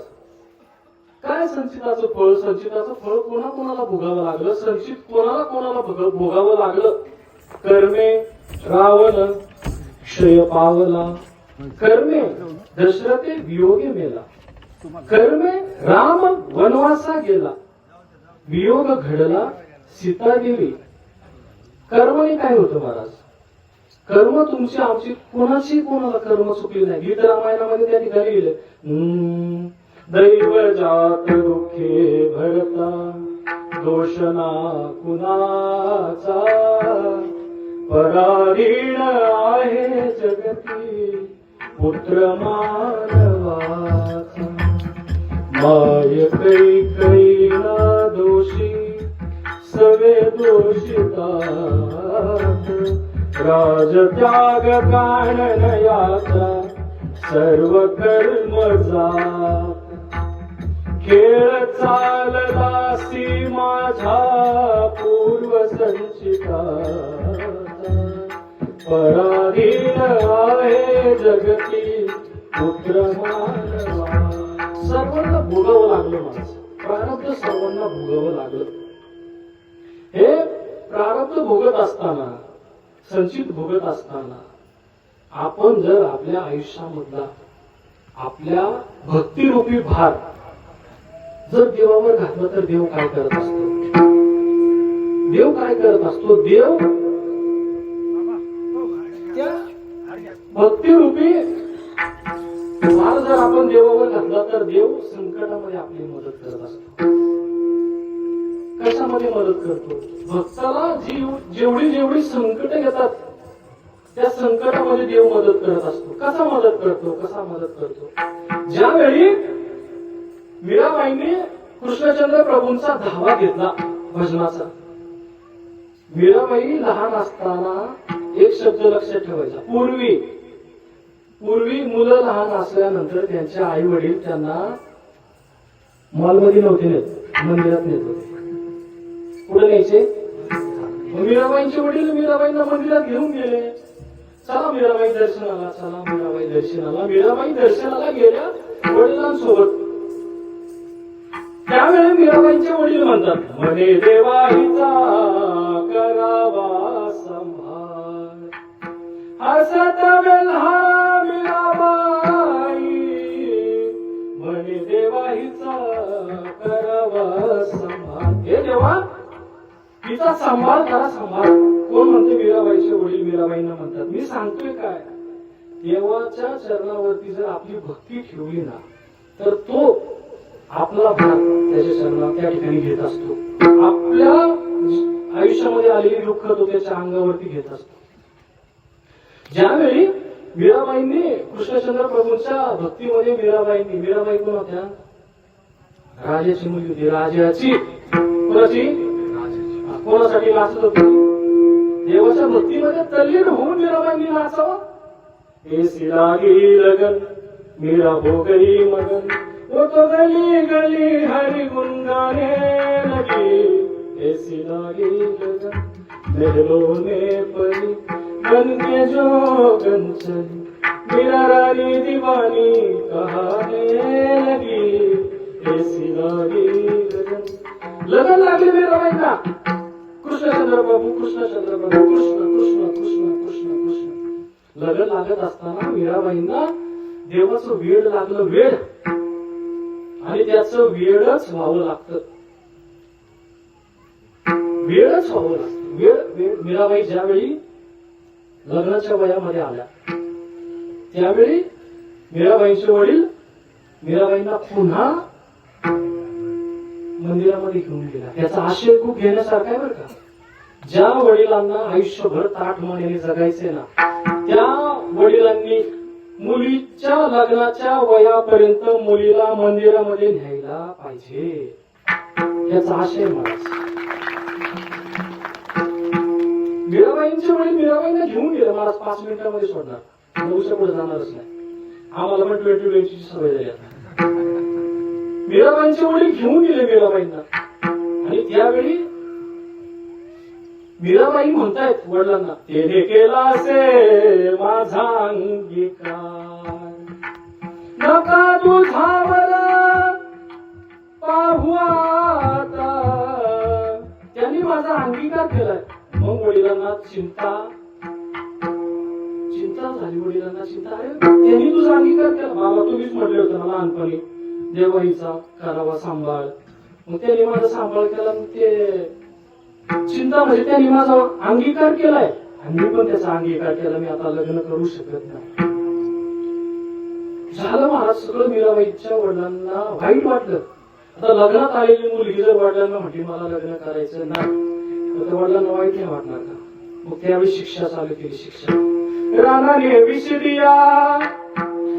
A: काय संचिताचं फळ? संचिताचं फळ कोणाकोणाला भोगावं लागलं? संचित कोणाला कोणाला भोगावं लागलं? कर्मे रावण क्षय पावला, कर्मे दशरथे वियोगे मेला, कर्मे राम वनवासा गेला, वियोग घडला सीता गेली. कर्मने काय होतं महाराज? कर्म तुमची आमची कोणाची कोणाला कर्म चुकली नाही. गीत रामायणामध्ये त्या ठिकाणी लिहिलं, दैव जात दुःखे भरता दोषना कुणाचा, पराधीन आहे जगती पुत्र मानवाचा. माय कैकईला दोषी सवे दोषितात, राजत्याग कानन याचा सर्व कर्म जात. खेळ चाललासी माझा पूर्व संचिता, पराधीन आहे जगती पुत्र मानवा. सर्वांना भोगावं लागलं माझं प्रारब्ध, सर्वांना भोगावं लागलं. हे प्रारब्ध भोगत असताना, संचित भोगत असताना आपण जर आपल्या आयुष्यामधला आपल्या भक्तिरूपी भार जर देवावर घातला तर देव काय करत असतो? देव काय करत असतो? देव त्या भक्तिरूपी भार जर आपण देवावर घातला तर देव संकटामध्ये आपली मदत करत असतो. कशामध्ये मदत करतो? भक्ताला जेवढी जेवढी संकट येतात त्या संकटामध्ये देव मदत करत असतो. कसा मदत करतो? कसा मदत करतो? ज्यावेळी मीराबाईंनी कृष्णचंद्र प्रभूंचा धावा घेतला भजनाचा, मीराबाई लहान असताना एक शब्द लक्षात ठेवायचा, पूर्वी मुलं लहान असल्यानंतर त्यांचे आई वडील त्यांना मॉलमध्ये नव्हते नेत, मंदिरात नेत होते. पुढे न्यायचे. मीराबाईंचे वडील मीराबाईंना मंदिरात घेऊन गेले. चला मीराबाई दर्शनाला, चला मीराबाई दर्शनाला. मीराबाई दर्शनाला गेल्या वडिलांसोबत. त्यावेळी मीराबाईंचे वडील म्हणतात, म्हणे देवाईचा करावा संभाळ, हसत बेल्हा मीराबाई, म्हणे देवाईचा करावा संभाळ. हे देवा तिचा सांभाळ करा, सांभाळ. कोण म्हणते? मीराबाईचे वडील मीराबाईंना म्हणतात. मी सांगतोय काय, देवाच्या चरणावरती जर आपली भक्ती ठेवली ना तर तो आपला भाग त्याच्या चरणात त्या ठिकाणी घेत असतो. आपल्या आयुष्यामध्ये आलेली दुःख तो त्याच्या अंगावरती घेत असतो. ज्यावेळी मीराबाईंनी कृष्णचंद्र प्रभूंच्या भक्तीमध्ये मीराबाई कोण होत्या? राजाची मुलगी होती. राजाची कोणाची? कोणासाठी नाचत होती? देवाच्या भक्तीमध्ये तल्लीन होऊन मीराबाईंनी नाचावं. ऐसी लागी लगन मीरा हो गई मगन, वो तो गली गली हरि गुन गाने लगी. ऐसी लागी लगन महलों में पली बन के जोगन चली, मीरा रानी दीवानी कहाने लगी. ऐसी लागी लगन लागली मीराबाईंना. कृष्णचंद्र प्रभू कृष्ण कृष्ण कृष्ण कृष्ण कृष्ण लगन लागत असताना मीराबाईंना देवाचं वेड लागलं. वेड आणि त्याचं वेडच व्हावं लागतं. वेडच व्हावं लागतं. वेड मीराबाई ज्यावेळी लग्नाच्या वयामध्ये आल्या त्यावेळी मीराबाईंचे वडील मीराबाईंना पुन्हा मंदिरामध्ये घेऊन गेला. त्याचा आशय खूप घेण्यासारखा आहे बरं का. ज्या वडिलांना आयुष्यभर ताठमानेने जगायचे ना त्या वडिलांनी मुलीच्या लग्नाच्या वयापर्यंत मुलीला मंदिरामध्ये न्यायला पाहिजे, याचा आशय मला. मीराबाईंचे वडील मीराबाईंना घेऊन गेले. मला 5 मिनिटांमध्ये सोडणार, 9च्या पुढे जाणारच नाही. आम्हाला पण 20-20 ची सवय झाली आता. मीराबाईंचे वडील घेऊन गेले मीराबाईंना. आणि त्यावेळी मीराबाई म्हणतायत वडिलांना, तेने केला से माझा अंगीकार, नका तुझावर पाहू आता. त्यांनी माझा अंगीकार केलाय. मग वडिलांना चिंता झाली. वडिलांना चिंता, अरे त्यांनी तुझा अंगीकार केला. बाबा तुम्हीच म्हटले होतं ना लहानपणी देवाईचा करावा सांभाळ. मग त्यांनी माझा सांभाळ केला. मग ते चिंता म्हणजे त्यांनी माझा अंगीकार केलाय आणि मी पण त्याचा अंगीकार केला. मी आता लग्न करू शकत नाही. झालं महाराज सगळं. मीराबाईच्या वडिलांना वाईट वाटलं. आता लग्नात आलेली मुलगी जर वडिलांना म्हटली मला लग्न करायचं नाही तर वडिलांना वाईट नाही वाटणार का? मग त्यावेळी शिक्षा चालू केली. शिक्षा रानाने विष दिया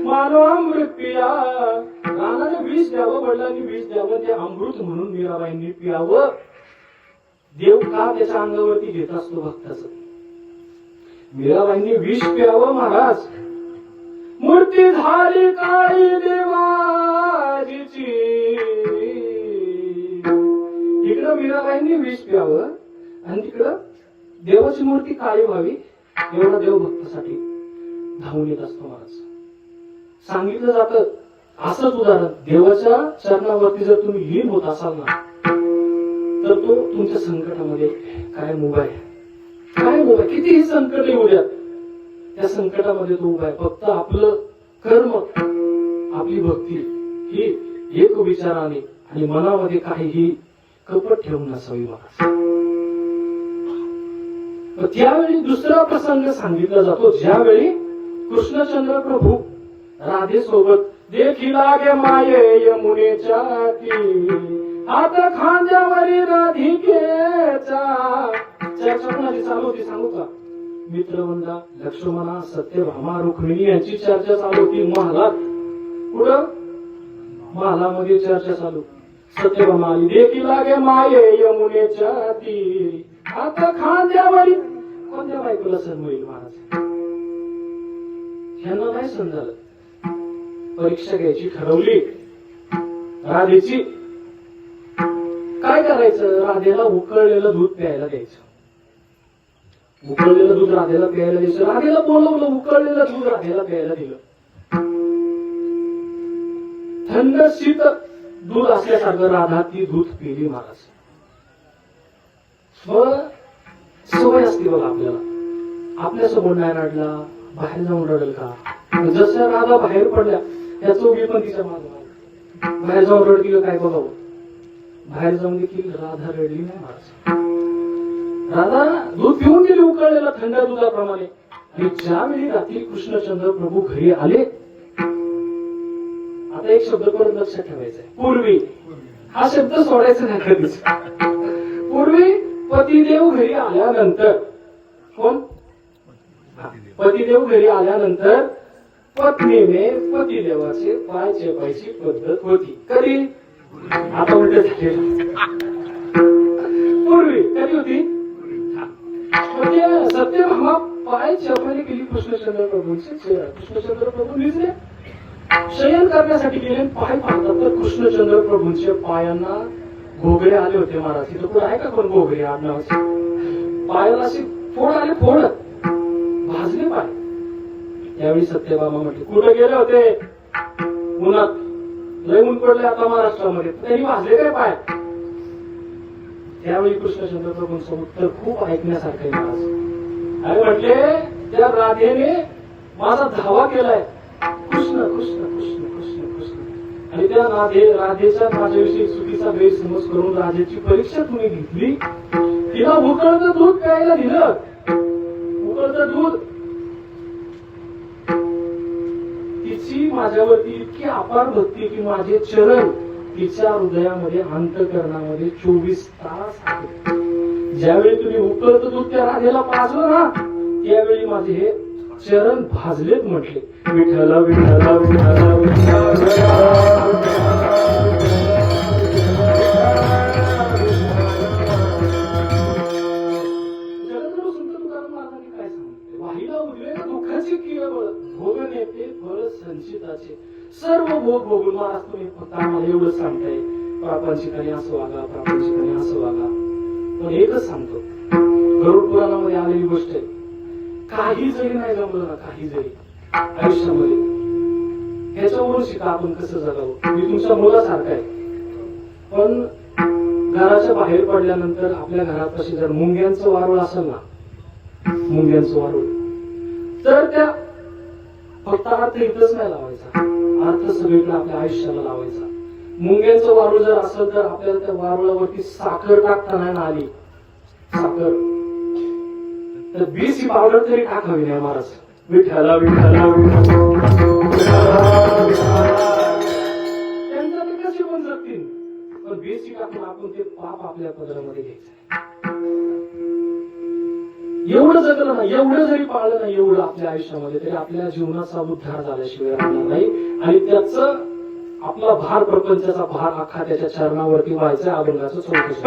A: मानो अमृत पिया. रानाने विष द्यावं, वडिलांनी विष द्यावं, ते अमृत म्हणून मीराबाईंनी पियावं. देव का त्याच्या अंगावरती घेत असतो भक्ताचं. मीराबाईंनी विष प्यावं महाराज. मूर्ती झाली काळी देवाजीची. इकडं मीराबाईंनी विष प्यावं आणि तिकडं देवाची मूर्ती काळी व्हावी. एवढा देव भक्तासाठी धावून येत असतो महाराज. सांगितलं जातं असंच उदाहरण, देवाच्या चरणावरती जर तुम्ही लीन होत असाल ना तर तो तुमच्या संकटामध्ये काय उभा आहे. काय उभा आहे, कितीही संकट येऊ द्या त्या संकटामध्ये तो उभा आहे. फक्त आपलं कर्म, आपली भक्ती ही एक विचाराने आणि मनामध्ये काहीही कपट ठेवून नसावी महाराज. त्यावेळी दुसरा प्रसंग सांगितला जातो, ज्यावेळी कृष्णचंद्र प्रभू राधे सोबत देखी लागे माये यमुनेच्या ती. हात खांद्यावरी राधिकेचा. चर्चा कोणाची चालू होती सांगू का? मित्रवंदा, लक्ष्मणा, सत्यभामा, रुक्मिणी यांची चर्चा चालू होती महालात. कुठं? महालामध्ये चर्चा चालू. सत्यभामा आली, देखी लागे माये यमुनेच्या ती. हात खांद्यावरी. कोणत्या बायकोला सण होईल महाराज? ह्यांना नाही सण झालं. परीक्षा घ्यायची ठरवली राधेची. काय करायचं? राधेला उकळलेलं दूध प्यायला द्यायचं. उकळलेलं दूध राधेला प्यायला द्यायचं. राधेला बोलवलं, उकळलेलं दूध राधेला प्यायला दिलं. थंड शीत दूध असल्यासारखं राधा ती दूध पिली महाराज. मग सवय असते बघा आपल्याला, आपल्यासमोर नाही रडला, बाहेर जाऊन रडेल का? जसं राधा बाहेर पडल्या त्या चौघी पण तिच्या मागे बाहेर जाऊन रडली का काय बघावं. बाहेर जाऊन देखील राधा रडली नाही महाराज. राधा दूध पिऊन गेली उकळलेलं थंड दुधाप्रमाणे. आणि ज्यावेळी रात्री कृष्णचंद्र प्रभू घरी आले, आता एक शब्द परत लक्षात ठेवायचा आहे, पूर्वी. हा शब्द सोडायचा नाही कधीच. पूर्वी पतिदेव घरी आल्यानंतर, कोण? पतिदेव घरी आल्यानंतर पत्नीने पतिदेवाचे पाय चेपायची पद्धत होती. कधी? आता उलट झाले. पूर्वी कधी होती? म्हणजे सत्यभामा पाय चेपायला गेली कृष्णचंद्र प्रभूंचे. कृष्णचंद्र प्रभू निजले, शयन करण्यासाठी गेले. पाय पाहतात तर कृष्णचंद्र प्रभूंच्या पायांना घोगरे आले होते महाराज. तिथं पुढे आहे का कोण घोगरे आडनावाचे? पायाला असे फोड आले, फोड भाजले पाय. त्यावेळी सत्यभामा म्हटली, कुठे गेले होते उन्हात? लय ऊन पडले आता महाराष्ट्रामध्ये, त्यांनी भाजले काय पाय? त्यावेळी कृष्णचंद्र प्रभूंचं उत्तर खूप ऐकण्यासारखं आहे महाराज. अरे म्हटले, त्या राधेने माझा धावा केलाय, कृष्ण कृष्ण कृष्ण कृष्ण कृष्ण. आणि त्या राधेच्या माझ्याविषयी चुकीचा गैरसमज करून राधेची परीक्षा तुम्ही घेतली. तिला उकळतं दूध प्यायला दिलं. उकळतं दूध. तिची माझ्यावरती इतकी अपार भक्ती की माझे चरण तिच्या हृदयामध्ये, अंतःकरणामध्ये 24 तास आहे. ज्यावेळी तुम्ही उकळतं दूध त्या राधेला पाजलं ना, त्यावेळी माझे हे चरण भाजलेत म्हटले. विठ्ठल विठ्ठल विठ्ठल विठ्ठल. दुःखाची केवळ भोग नेते फळ संचिताचे. सर्व भोग भोगून महाराज तुम्ही फक्त आम्हाला एवढं सांगताय, प्रापंचिकाने असं वागा, प्रापंचिकाने असं वागा. पण एकच सांगतो, गरुड पुराणामध्ये आलेली गोष्ट आहे, काही जरी नाही जमलं ना, काही जरी आयुष्यामध्ये ह्याच्यावरून शिका आपण कसं जगावं. मी तुमच्या मुलासारखा आहे, पण घराच्या बाहेर पडल्यानंतर आपल्या घरापाशी जर मुंग्यांचं वारुळ असेल ना, मुंग्यांचं वारुळ, तर त्या फक्त अर्थ इथंच नाही लावायचा, अर्थ सगळीकडे आपल्या आयुष्याला लावायचा. मुंग्यांचं वारुळ जर असेल तर आपल्याला त्या वारुळावरती साखर टाकताना ना आली, साखर, तर बीसी पावडर तरी टाकावी नाही महाराज. विठ्ठला विठ्ठला त्यांचा ते कसे पण जगतील, पण बीसी टाकून आपण ते पाप आपल्या पदरामध्ये घ्यायचं. एवढं जगलं ना, एवढं जरी पाळलं ना, एवढं आपल्या आयुष्यामध्ये, तरी आपल्या जीवनाचा उद्धार झाल्याशिवाय राहणार नाही. आणि त्याचं आपला भार, प्रपंचाचा भार अख्खा त्याच्या चरणावरती व्हायचा. अभंगाचं चौकशी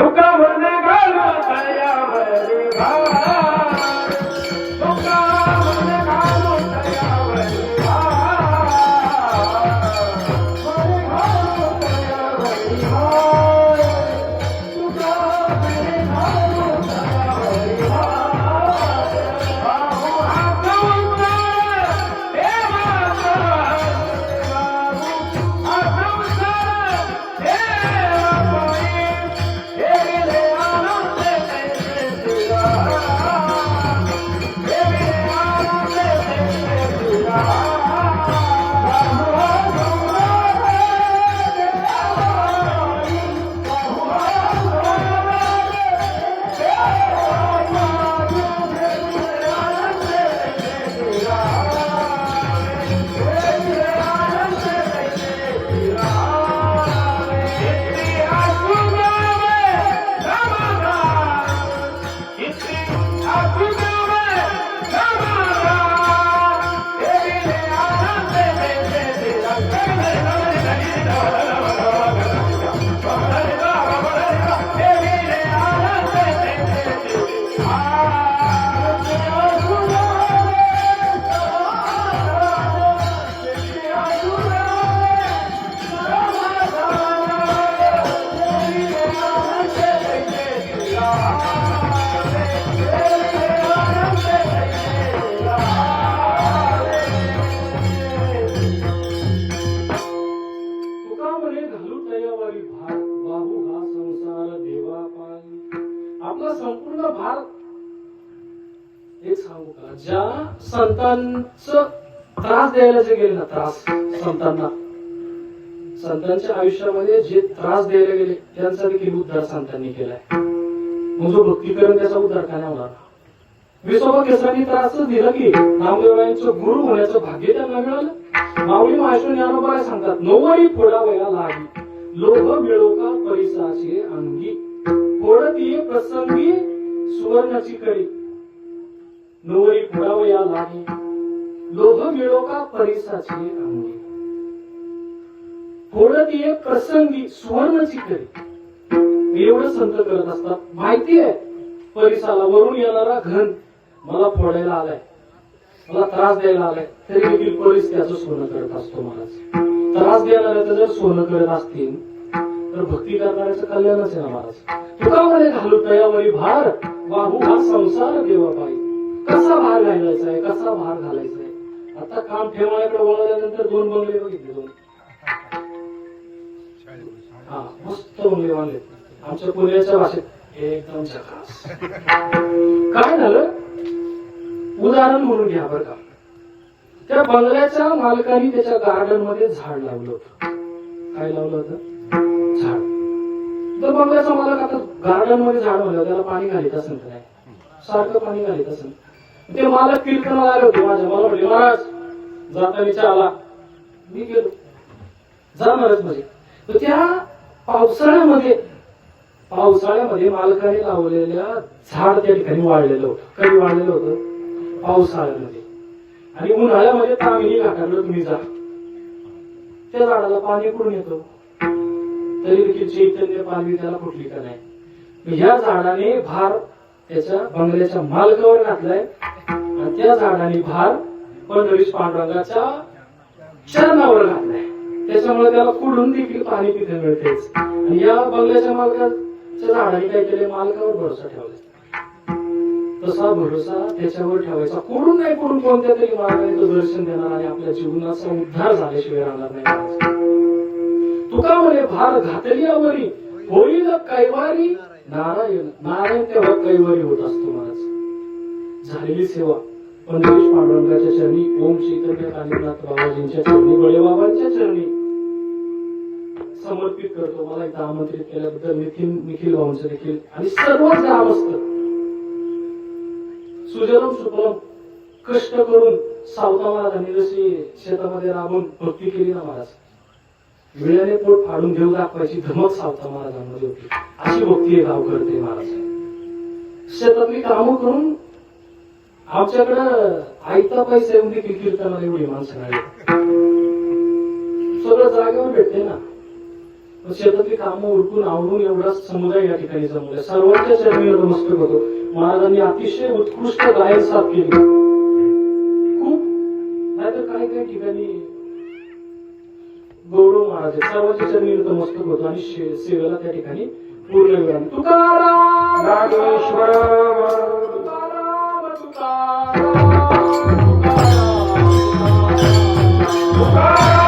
A: संपूर्ण भारत. एक सांगू का, ज्या संतांचं त्रास द्यायला जे गेले ना, त्रास संतांना, संतांच्या आयुष्यामध्ये जे त्रास द्यायला गेले त्यांचा देखील उद्धार संतांनी केलाय. मग जो भक्ती करून त्याचा उद्धार काय होणार. विसोबा केसरांनी त्रासच दिला की नामदेवरायांचं गुरु होण्याचं भाग्य त्यांना मिळालं. माऊली महाराष्ट्र ज्ञानोबा सांगतात, नवरी फोडावया लागी, लोह मिळो का परिसाचे अंगी, फोडतीये प्रसंगी सुवर्णाची कडी. नवरी फोडावया लागी, लोह मिळो का परिसाचे अंगी, फोडतीये प्रसंगी सुवर्णाची कडी. एवढं संत करत असतात. माहिती आहे परिसाला वरून येणारा घन मला फोडायला आलाय, मला त्रास द्यायला आलाय, तरी देखील परिस त्याचं सोनं करत असतो. महाराज त्रास देणाऱ्याचं जर सोनं करत असतील तर भक्ती करणाऱ्याचं कल्याणच आहे ना महाराज. तुकामध्ये घालू तयावरी भार, वाहू हा संसार देवा पायी. कसा भार घालायचा आहे, कसा भार घालायचा आहे. आता काम ठेवण्याकडे वळल्यानंतर 2 बंगले बघितले, 2 हा मस्त बंगले बांधले आमच्या पुण्याच्या भाषेत एकदम झकास. काय झालं उदाहरण म्हणून घ्या बरं का. त्या बंगल्याच्या मालकाने त्याच्या गार्डन मध्ये झाड लावलं होतं. काय लावलं होतं? झाड. तर बंगल्याचा मालक आता गार्डन मध्ये झाड म्हणलं त्याला पाणी घालीत असेल तर नाही, सारखं पाणी घालीत असेल. ते मालक कीर्तनाला आले होते माझ्या, मला म्हटले महाराज जातानीच्या आला. मी गेलो जाणारच म्हणजे. तर त्या पावसाळ्यामध्ये मालकाने लावलेल्या झाड त्या ठिकाणी वाढलेलं होतं. कधी वाढलेलं होतं? पावसाळ्यामध्ये. आणि उन्हाळ्यामध्ये तामिनी घाटाला तुम्ही जा, त्या झाडाला पाणी कुठून येतो? तरी देखील चैतन्य पालवी त्याला कुठली का नाही. ह्या झाडाने भार त्याच्या बंगल्याच्या मालकावर घातलाय आणि त्या झाडाने भार पंढरीश पांडुरंगाच्या चरणावर घातलाय. त्याच्यामुळे त्याला कुठून देखील पाणी तिथे मिळतेच. आणि या बंगल्याच्या मालकाच्या झाडाने काय केले? मालकावर भरोसा ठेवला. तसा भरोसा त्याच्यावर ठेवायचा. कुठून नाही कुठून कोणत्या तरी मार्गाने दर्शन देणार आणि आपल्या जीवनाचा उद्धार झाल्याशिवाय राहणार नाही महाराज. तुका म्हणे भार घातल्यावरी होईल कैवारी नारायण. नारायण तेव्हा कैवारी होत असतो महाराज. झालेली सेवा पंढरीश पांडुरंगाच्या चरणी, ओम श्री कालीनाथ बाबाजींच्या चरणी, बळे बाबांच्या चरणी समर्पित करतो. मला इथं आमंत्रित केल्याबद्दल निखिल भाऊंचं देखील आणि सर्व ग्रामस्थ सुजलम सुफलम कष्ट करून सावता महाराजांनी जशी शेतामध्ये राबून भक्ती केली ना महाराज, वेळाने पोट फाडून देव दाखवायची धमक सावता महाराजांमध्ये होती. अशी भक्ती हे गाव करते महाराज. शेतातली कामं करून आमच्याकडं आयता पैसा येऊन देखील कीर्तनाला एवढी माणसं नाही. सगळं जागेवर भेटते ना. शेतातली कामं उरकून आवडून एवढा समुदाय या ठिकाणी जमले. सर्वांच्या चरणी नतमस्तक होतो. महाराजांनी अतिशय उत्कृष्ट गायन साथ केली. खूप नाहीतर काही काही ठिकाणी गौरव महाराज सर्वांच्या चरणी नतमस्तक होतो आणि सेवेला त्या ठिकाणी पूर्ण वेळ. तुकाराम नागेश्वर तुकाराम तुकाराम तुकाराम